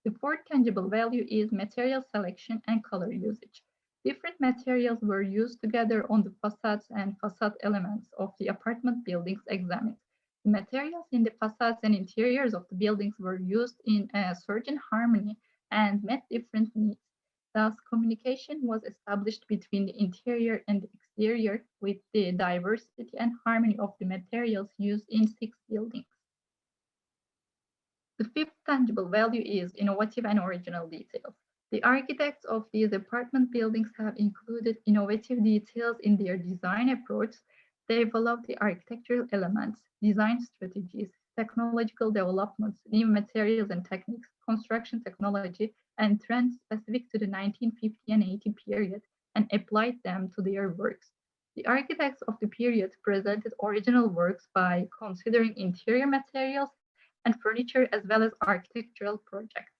The fourth tangible value is material selection and color usage. Different materials were used together on the facades and facade elements of the apartment buildings examined. The materials in the facades and interiors of the buildings were used in a certain harmony and met different needs. Thus, communication was established between the interior and the exterior with the diversity and harmony of the materials used in 6 buildings. The fifth tangible value is innovative and original details. The architects of these apartment buildings have included innovative details in their design approach. They developed the architectural elements, design strategies, technological developments, new materials and techniques, construction technology, and trends specific to the 1950 and 80 period, and applied them to their works. The architects of the period presented original works by considering interior materials and furniture as well as architectural projects.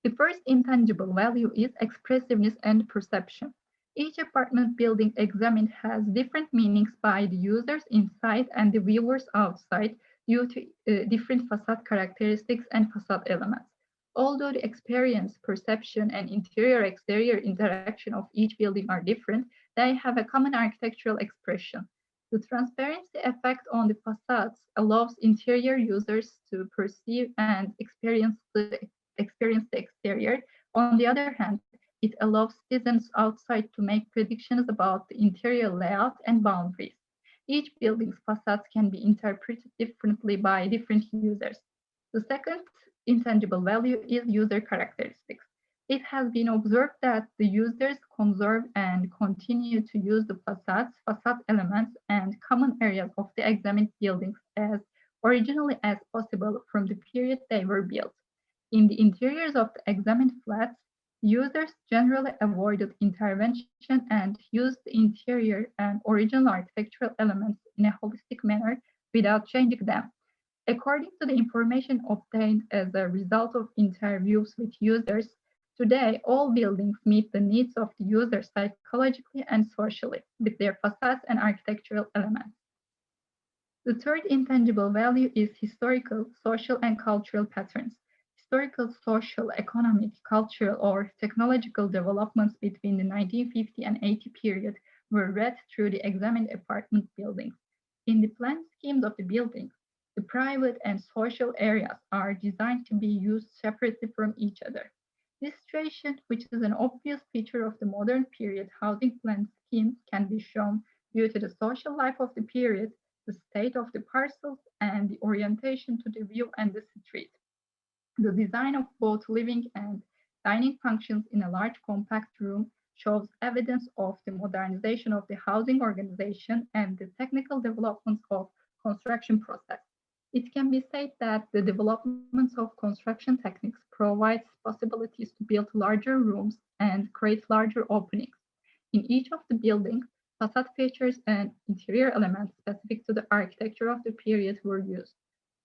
The first intangible value is expressiveness and perception. Each apartment building examined has different meanings by the users inside and the viewers outside due to different facade characteristics and facade elements. Although the experience, perception, and interior-exterior interaction of each building are different, they have a common architectural expression. The transparency effect on the facades allows interior users to perceive and experience the exterior. On the other hand, it allows citizens outside to make predictions about the interior layout and boundaries. Each building's facades can be interpreted differently by different users. The second intangible value is user characteristics. It has been observed that the users conserve and continue to use the facades, facade elements, and common areas of the examined buildings as originally as possible from the period they were built. In the interiors of the examined flats, users generally avoided intervention and used the interior and original architectural elements in a holistic manner without changing them. According to the information obtained as a result of interviews with users, today all buildings meet the needs of the user psychologically and socially with their facades and architectural elements. The third intangible value is historical, social, and cultural patterns. Historical, social, economic, cultural, or technological developments between the 1950 and 80 period were read through the examined apartment buildings. In the plan schemes of the buildings, the private and social areas are designed to be used separately from each other. This situation, which is an obvious feature of the modern period housing plan schemes, can be shown due to the social life of the period, the state of the parcels, and the orientation to the view and the street. The design of both living and dining functions in a large compact room shows evidence of the modernization of the housing organization and the technical developments of construction process. It can be said that the developments of construction techniques provides possibilities to build larger rooms and create larger openings. In each of the buildings, facade features and interior elements specific to the architecture of the period were used.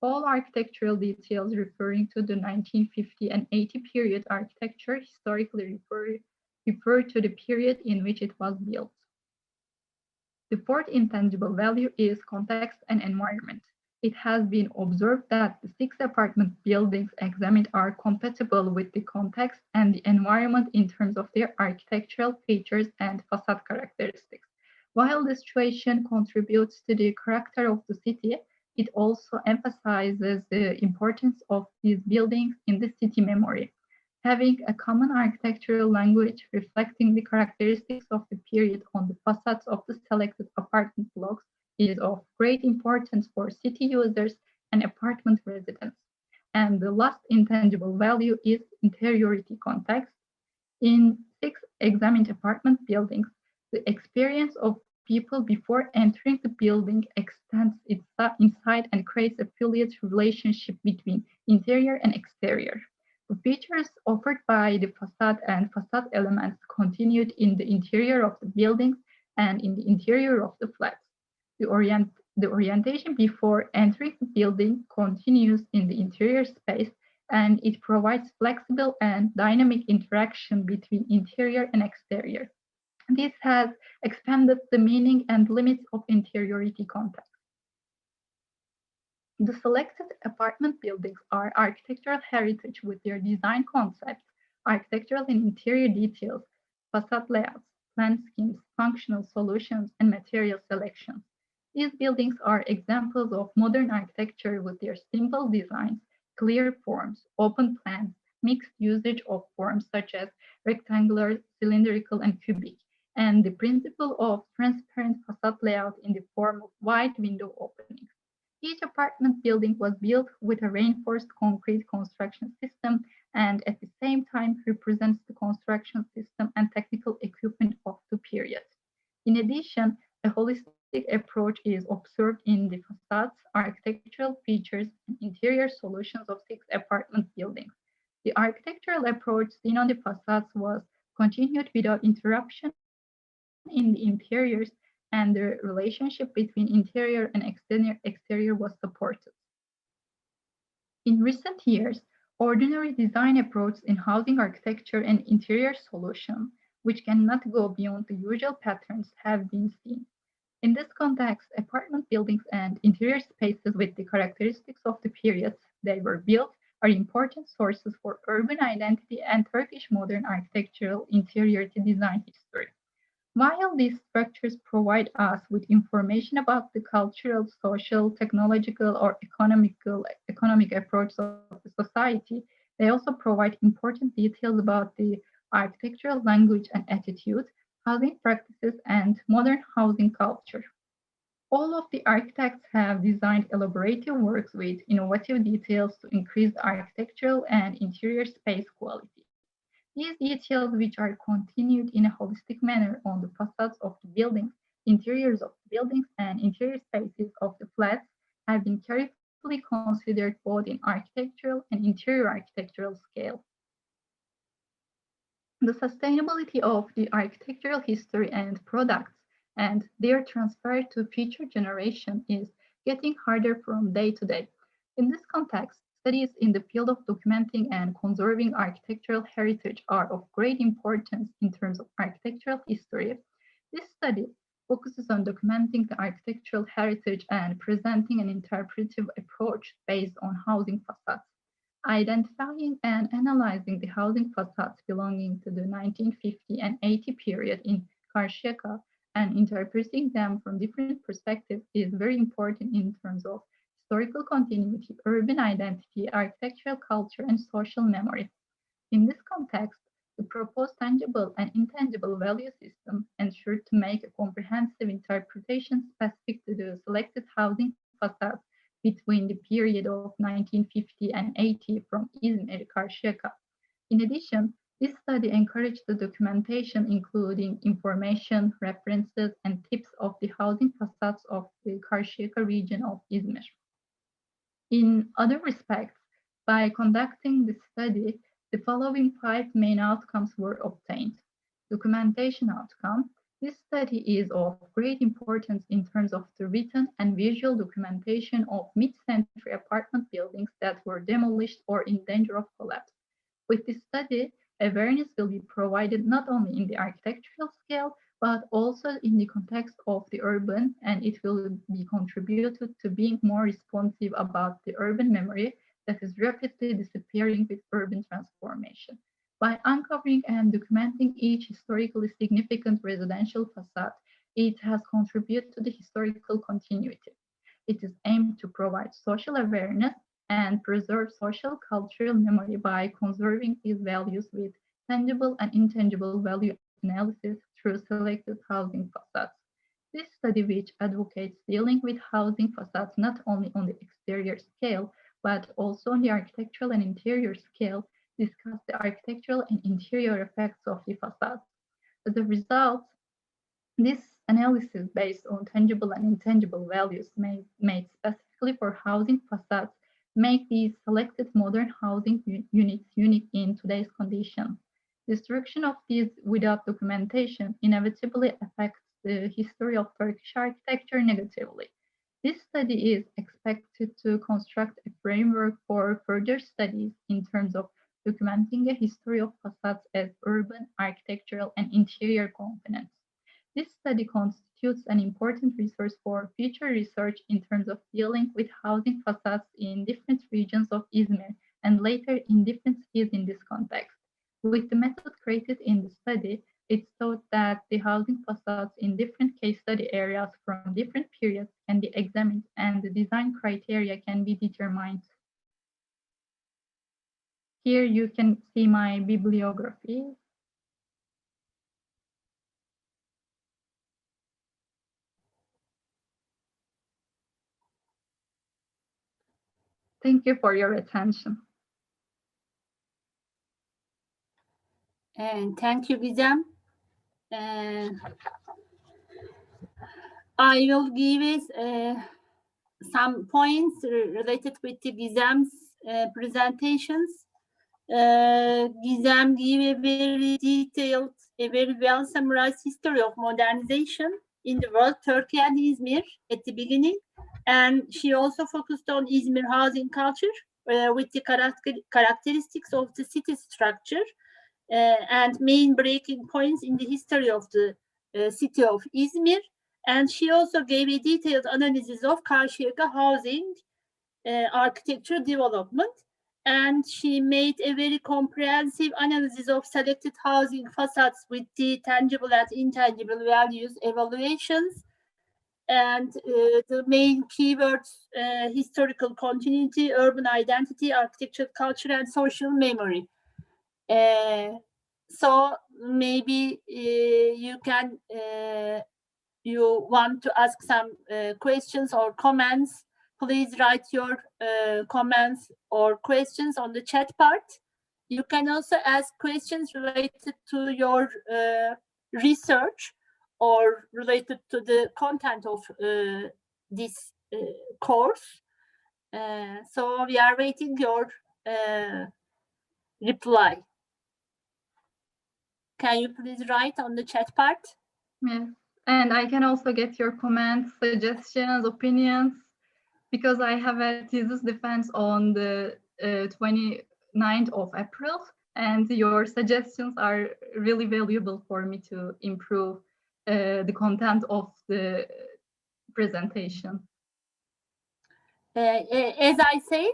All architectural details referring to the 1950 and 80 period architecture historically refer to the period in which it was built. The fourth intangible value is context and environment. It has been observed that the 6 apartment buildings examined are compatible with the context and the environment in terms of their architectural features and facade characteristics. While this situation contributes to the character of the city, it also emphasizes the importance of these buildings in the city memory. Having a common architectural language reflecting the characteristics of the period on the facades of the selected apartment blocks is of great importance for city users and apartment residents. And the last intangible value is interiority context. In 6 examined apartment buildings, the experience of people before entering the building extends inside and creates a fluid relationship between interior and exterior. The features offered by the facade and facade elements continued in the interior of the buildings and in the interior of the flats. The orientation before entering the building continues in the interior space, and it provides flexible and dynamic interaction between interior and exterior. This has expanded the meaning and limits of interiority context. The selected apartment buildings are architectural heritage with their design concepts, architectural and interior details, facade layouts, plan schemes, functional solutions, and material selections. These buildings are examples of modern architecture with their simple designs, clear forms, open plans, mixed usage of forms such as rectangular, cylindrical, and cubic, and the principle of transparent facade layout in the form of wide window openings. Each apartment building was built with a reinforced concrete construction system and at the same time represents the construction system and technical equipment of the period. In addition, a holistic approach is observed in the facades, architectural features, and interior solutions of 6 apartment buildings. The architectural approach seen on the facades was continued without interruption in the interiors, and the relationship between interior and exterior was supported. In recent years, ordinary design approaches in housing architecture and interior solution, which cannot go beyond the usual patterns, have been seen. In this context, apartment buildings and interior spaces with the characteristics of the periods they were built are important sources for urban identity and Turkish modern architectural interiority design history. While these structures provide us with information about the cultural, social, technological, or economic approach of the society, they also provide important details about the architectural language and attitude, housing practices, and modern housing culture. All of the architects have designed elaborative works with innovative details to increase the architectural and interior space quality. These details, which are continued in a holistic manner on the facades of the buildings, interiors of the buildings, and interior spaces of the flats, have been carefully considered both in architectural and interior architectural scale. The sustainability of the architectural history and products and their transfer to future generation is getting harder from day to day. In this context, studies in the field of documenting and conserving architectural heritage are of great importance in terms of architectural history. This study focuses on documenting the architectural heritage and presenting an interpretive approach based on housing facades, identifying and analyzing the housing facades belonging to the 1950 and 80 period in Karşıyaka and interpreting them from different perspectives is very important in terms of historical continuity, urban identity, architectural culture, and social memory. In this context, the proposed tangible and intangible value system ensured to make a comprehensive interpretation specific to the selected housing facades between the period of 1950 and 80 from İzmir-Karşıyaka. In addition, this study encouraged the documentation, including information, references, and tips of the housing facades of the Karşıyaka region of İzmir. In other respects, by conducting this study, the following 5 main outcomes were obtained. Documentation outcome. This study is of great importance in terms of the written and visual documentation of mid-century apartment buildings that were demolished or in danger of collapse. With this study, awareness will be provided not only in the architectural scale, but also in the context of the urban, and it will be contributed to being more responsive about the urban memory that is rapidly disappearing with urban transformation. By uncovering and documenting each historically significant residential facade, it has contributed to the historical continuity. It is aimed to provide social awareness and preserve social cultural memory by conserving these values with tangible and intangible value analysis through selected housing facades. This study, which advocates dealing with housing facades not only on the exterior scale, but also on the architectural and interior scale, discuss the architectural and interior effects of the facades. As a result, this analysis based on tangible and intangible values made specifically for housing facades make these selected modern housing units unique in today's conditions. Destruction of these without documentation inevitably affects the history of Turkish architecture negatively. This study is expected to construct a framework for further studies in terms of documenting a history of facades as urban, architectural, and interior components. This study constitutes an important resource for future research in terms of dealing with housing facades in different regions of Izmir and later in different cities in this context. With the method created in the study, it's thought that the housing facades in different case study areas from different periods can be examined and the design criteria can be determined. Here you can see my bibliography. Thank you for your attention. And thank you, Gizem. I will give some points related with the Gizem's presentations. Gizem gave a very detailed, a very well summarized history of modernization in the world, Turkey and Izmir at the beginning. And she also focused on Izmir housing culture with the characteristics of the city structure and main breaking points in the history of the city of Izmir. And she also gave a detailed analysis of Karşıyaka housing architecture development. And she made a very comprehensive analysis of selected housing facades with the tangible and intangible values evaluations. And the main keywords, historical continuity, urban identity, architectural culture, and social memory. So maybe you want to ask some questions or comments, please write your comments or questions on the chat part. You can also ask questions related to your research or related to the content of this course. So we are waiting your reply. Can you please write on the chat part? Yes, and I can also get your comments, suggestions, opinions, because I have a thesis defense on the 29th of April, and your suggestions are really valuable for me to improve the content of the presentation. As I said,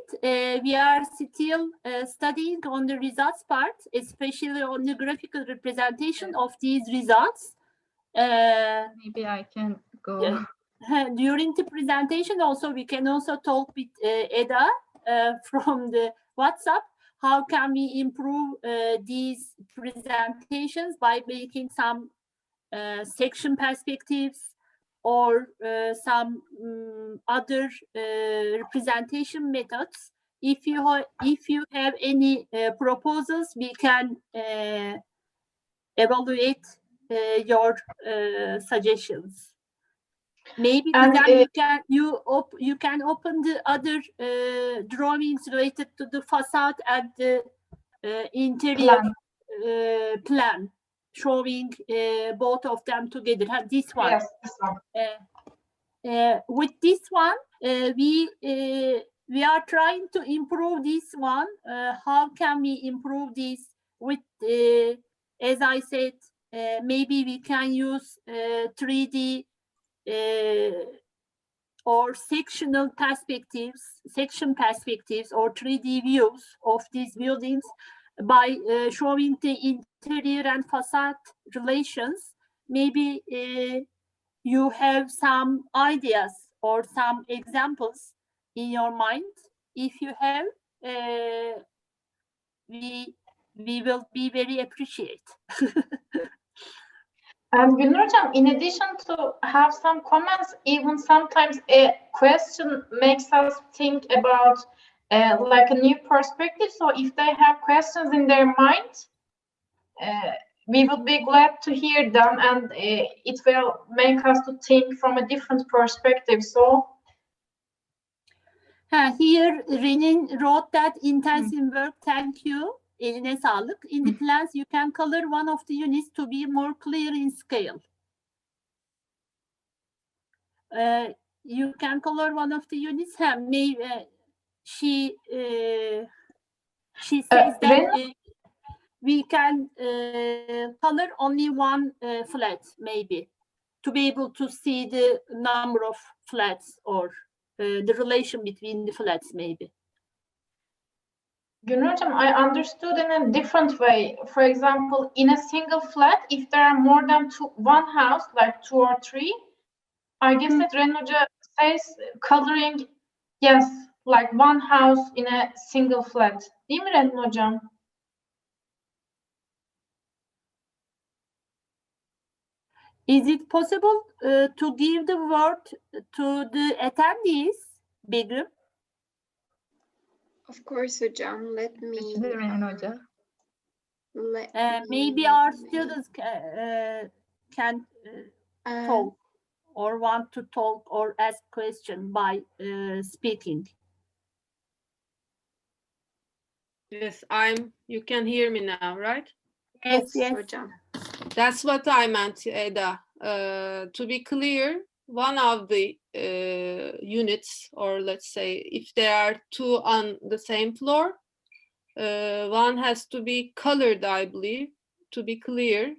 we are still studying on the results part, especially on the graphical representation of these results. Maybe I can go. During the presentation also, we can also talk with Eda from the WhatsApp. How can we improve these presentations by making some section perspectives or some other representation methods? If you have any proposals, we can evaluate your suggestions. Maybe you can open the other drawings related to the facade and the interior plan, showing both of them together. This one. Yes, this one. With this one, we are trying to improve this one. How can we improve this with, as I said, maybe we can use 3D or section perspectives or 3D views of these buildings by showing the interior and facade relations. Maybe you have some ideas or some examples in your mind. If you have, we will be very appreciated. And Gülnur Hocam, in addition to have some comments, even sometimes a question makes us think about like a new perspective. So if they have questions in their mind, we would be glad to hear them, and it will make us to think from a different perspective. So here Renin wrote that intensive work, thank you. Eline sağlık. In the plans you can color one of the units to be more clear in scale. You can color one of the units. Maybe she says that we can color only one flat, maybe, to be able to see the number of flats or the relation between the flats, maybe. Gülnur Hocam, I understood in a different way. For example, in a single flat, if there are more than one house, like 2 or 3, I guess that Renin Hoca says coloring, yes, like one house in a single flat. Değil mi Renin Hocam? Is it possible to give the word to the attendees, Begüm? Of course, hocam. Let me. Maybe our students can talk or want to talk or ask question by speaking. Yes, you can hear me now, right? Yes, yes. Hocam. That's what I meant, Eda. To be clear, one of the units, or let's say if there are 2 on the same floor, one has to be colored, I believe, to be clear,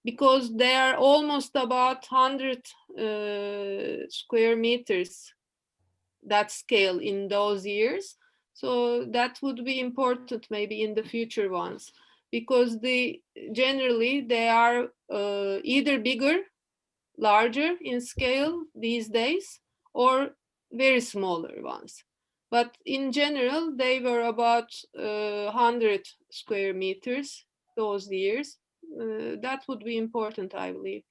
because they are almost about 100 square meters, that scale in those years. So that would be important maybe in the future ones, because generally they are either bigger, larger in scale these days, or very smaller ones. But in general, they were about 100 square meters those years. That would be important, I believe.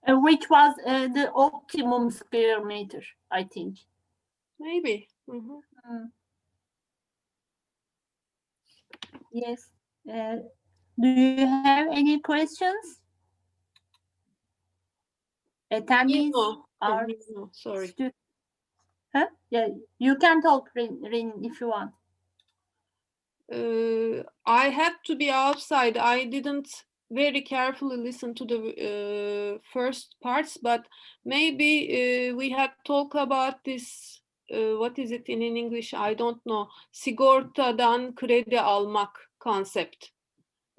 Which was the optimum square meter, I think. Maybe. Mm-hmm. Yes. Do you have any questions? Attendees? No, sorry. Huh? Yeah, you can talk, Rin, if you want. I had to be outside. I didn't very carefully listen to the first parts, but maybe we had talked about this, what is it in English? I don't know. Sigortadan kredi almak concept.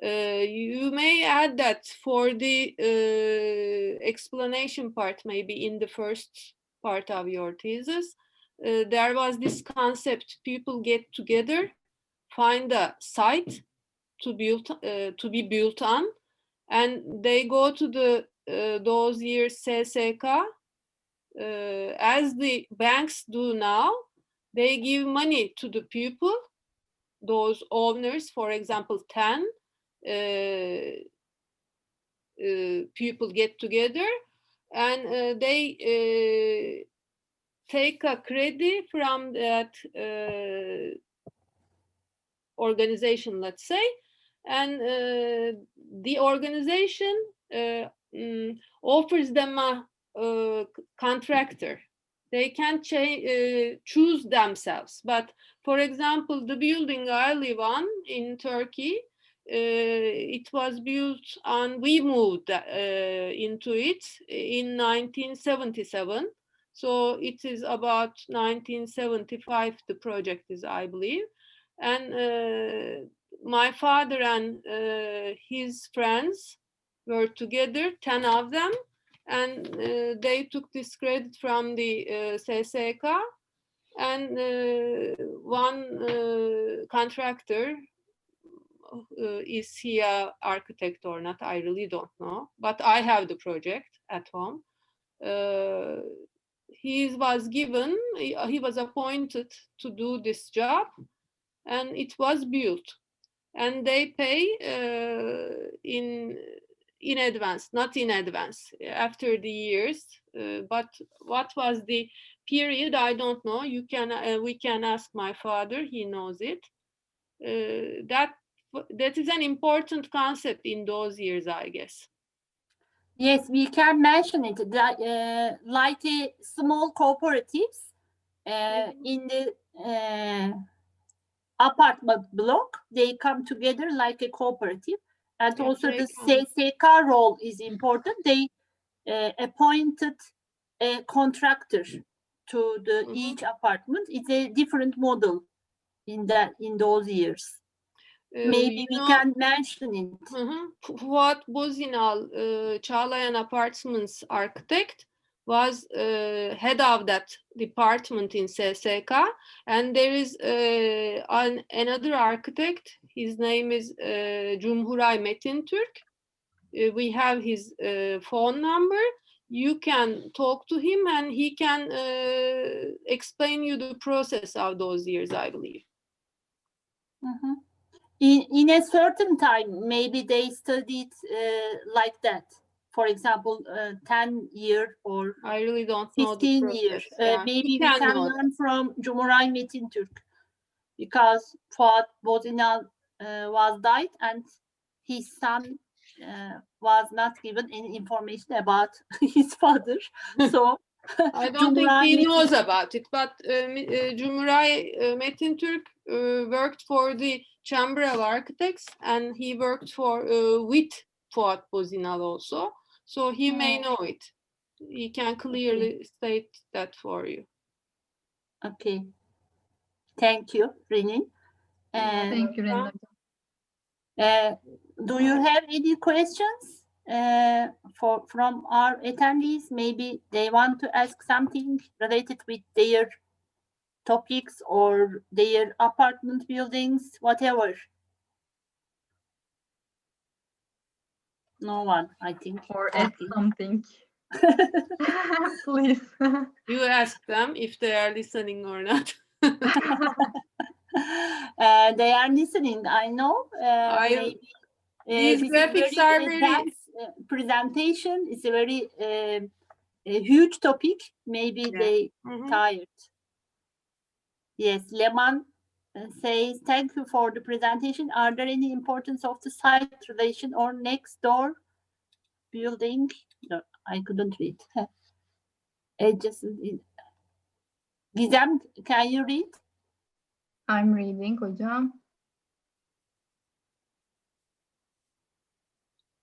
You may add that for the explanation part, maybe in the first part of your thesis. There was this concept: people get together, find a site to be built on, and they go to those years SSK, as the banks do now. They give money to the people, those owners, for example, 10 people get together, and they take a credit from that organization, let's say, and the organization offers them a contractor. They can choose themselves. But for example, the building I live on in Turkey, it was built on, we moved into it in 1977. So it is about 1975, the project is, I believe. And my father and his friends were together, 10 of them, and they took this credit from the SSK, and one contractor, is he an architect or not, I really don't know, but I have the project at home. He was appointed to do this job, and it was built, and they pay in advance, not in advance, after the years. But what was the period, I don't know. We can ask my father, he knows it. That that is an important concept in those years, I guess. Yes, we can mention it. That, like a small cooperatives in the apartment block, they come together like a cooperative. And Yes, also they the can. SSK role is important. They appointed a contractor to the each apartment. It's a different model in those years. Maybe we can mention it. Fuat Bozinal, Çağlayan Apartments architect, was head of that department in SSK, and there is another architect. His name is Cumhuray Metin Türk. We have his phone number. You can talk to him, and he can explain you the process of those years, I believe. In a certain time, maybe they studied like that. For example, 10 years or I really don't know 15 the years. process. Yeah, Maybe we can learn from Cumhuray Metin Türk, because Fuat Bozinal was died and his son was not given any information about his father. So I don't think Cumhuray he Metin knows about it, but Cumhuray Metin Türk worked for the Chamber of Architects, and he worked with Fuat Bozinal also, so he may know it. He can clearly state that for you. Okay. Thank you, Rinin. Thank you, Rinin. Do you have any questions from our attendees? Maybe they want to ask something related with their topics or their apartment buildings, whatever. No one, I think. Or add something. Please. You ask them if they are listening or not. They are listening, I know. Maybe, these graphics are very dense presentation. It's a very a huge topic. Maybe they tired. Yes, Leman says, thank you for the presentation. Are there any importance of the site relation or next door building? No, I couldn't read. Gizem, can you read? I'm reading, hocam.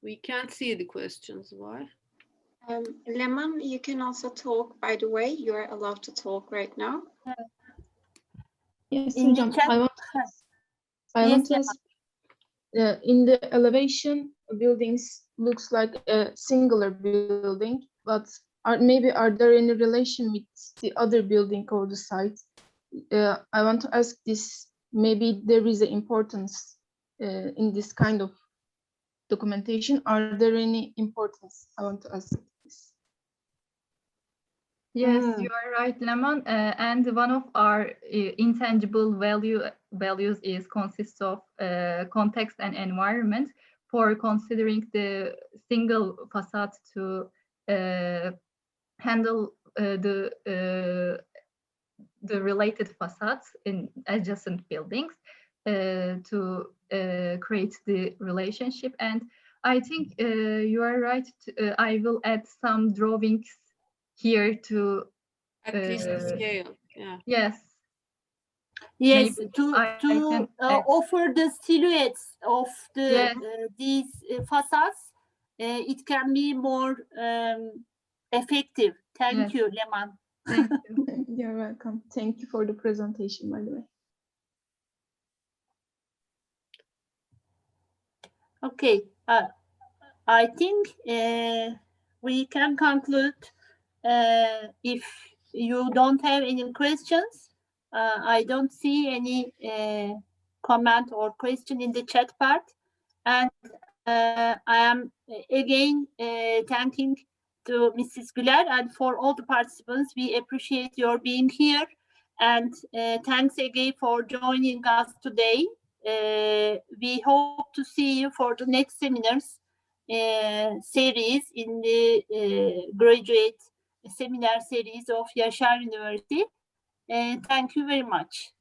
We can't see the questions. Why? Leman, you can also talk, by the way. You are allowed to talk right now. Yes, In the hocam. chat- I want to ask, in the elevation, buildings looks like a singular building, but are there any relation with the other building or the site? I want to ask this, maybe there is an importance in this kind of documentation. Are there any importance? I want to ask this. Yes, you are right, Leman. And one of our intangible values consists of context and environment, for considering the single facade to handle the related facades in adjacent buildings to create the relationship. And I think you are right. I will add some drawings here to at least the scale. Yeah. Yes. Yes, Maybe to I can offer the silhouettes of the Yes. These facades, it can be more effective. Thank Yes. you, Leman. Thank you. You're welcome. Thank you for the presentation, by the way. Okay, I think we can conclude. If you don't have any questions, I don't see any comment or question in the chat part. And I am again thanking to Mrs. Güler and for all the participants. We appreciate your being here. And thanks again for joining us today. We hope to see you for the next seminars series in the graduate seminar series of Yaşar Üniversitesi. Thank you very much.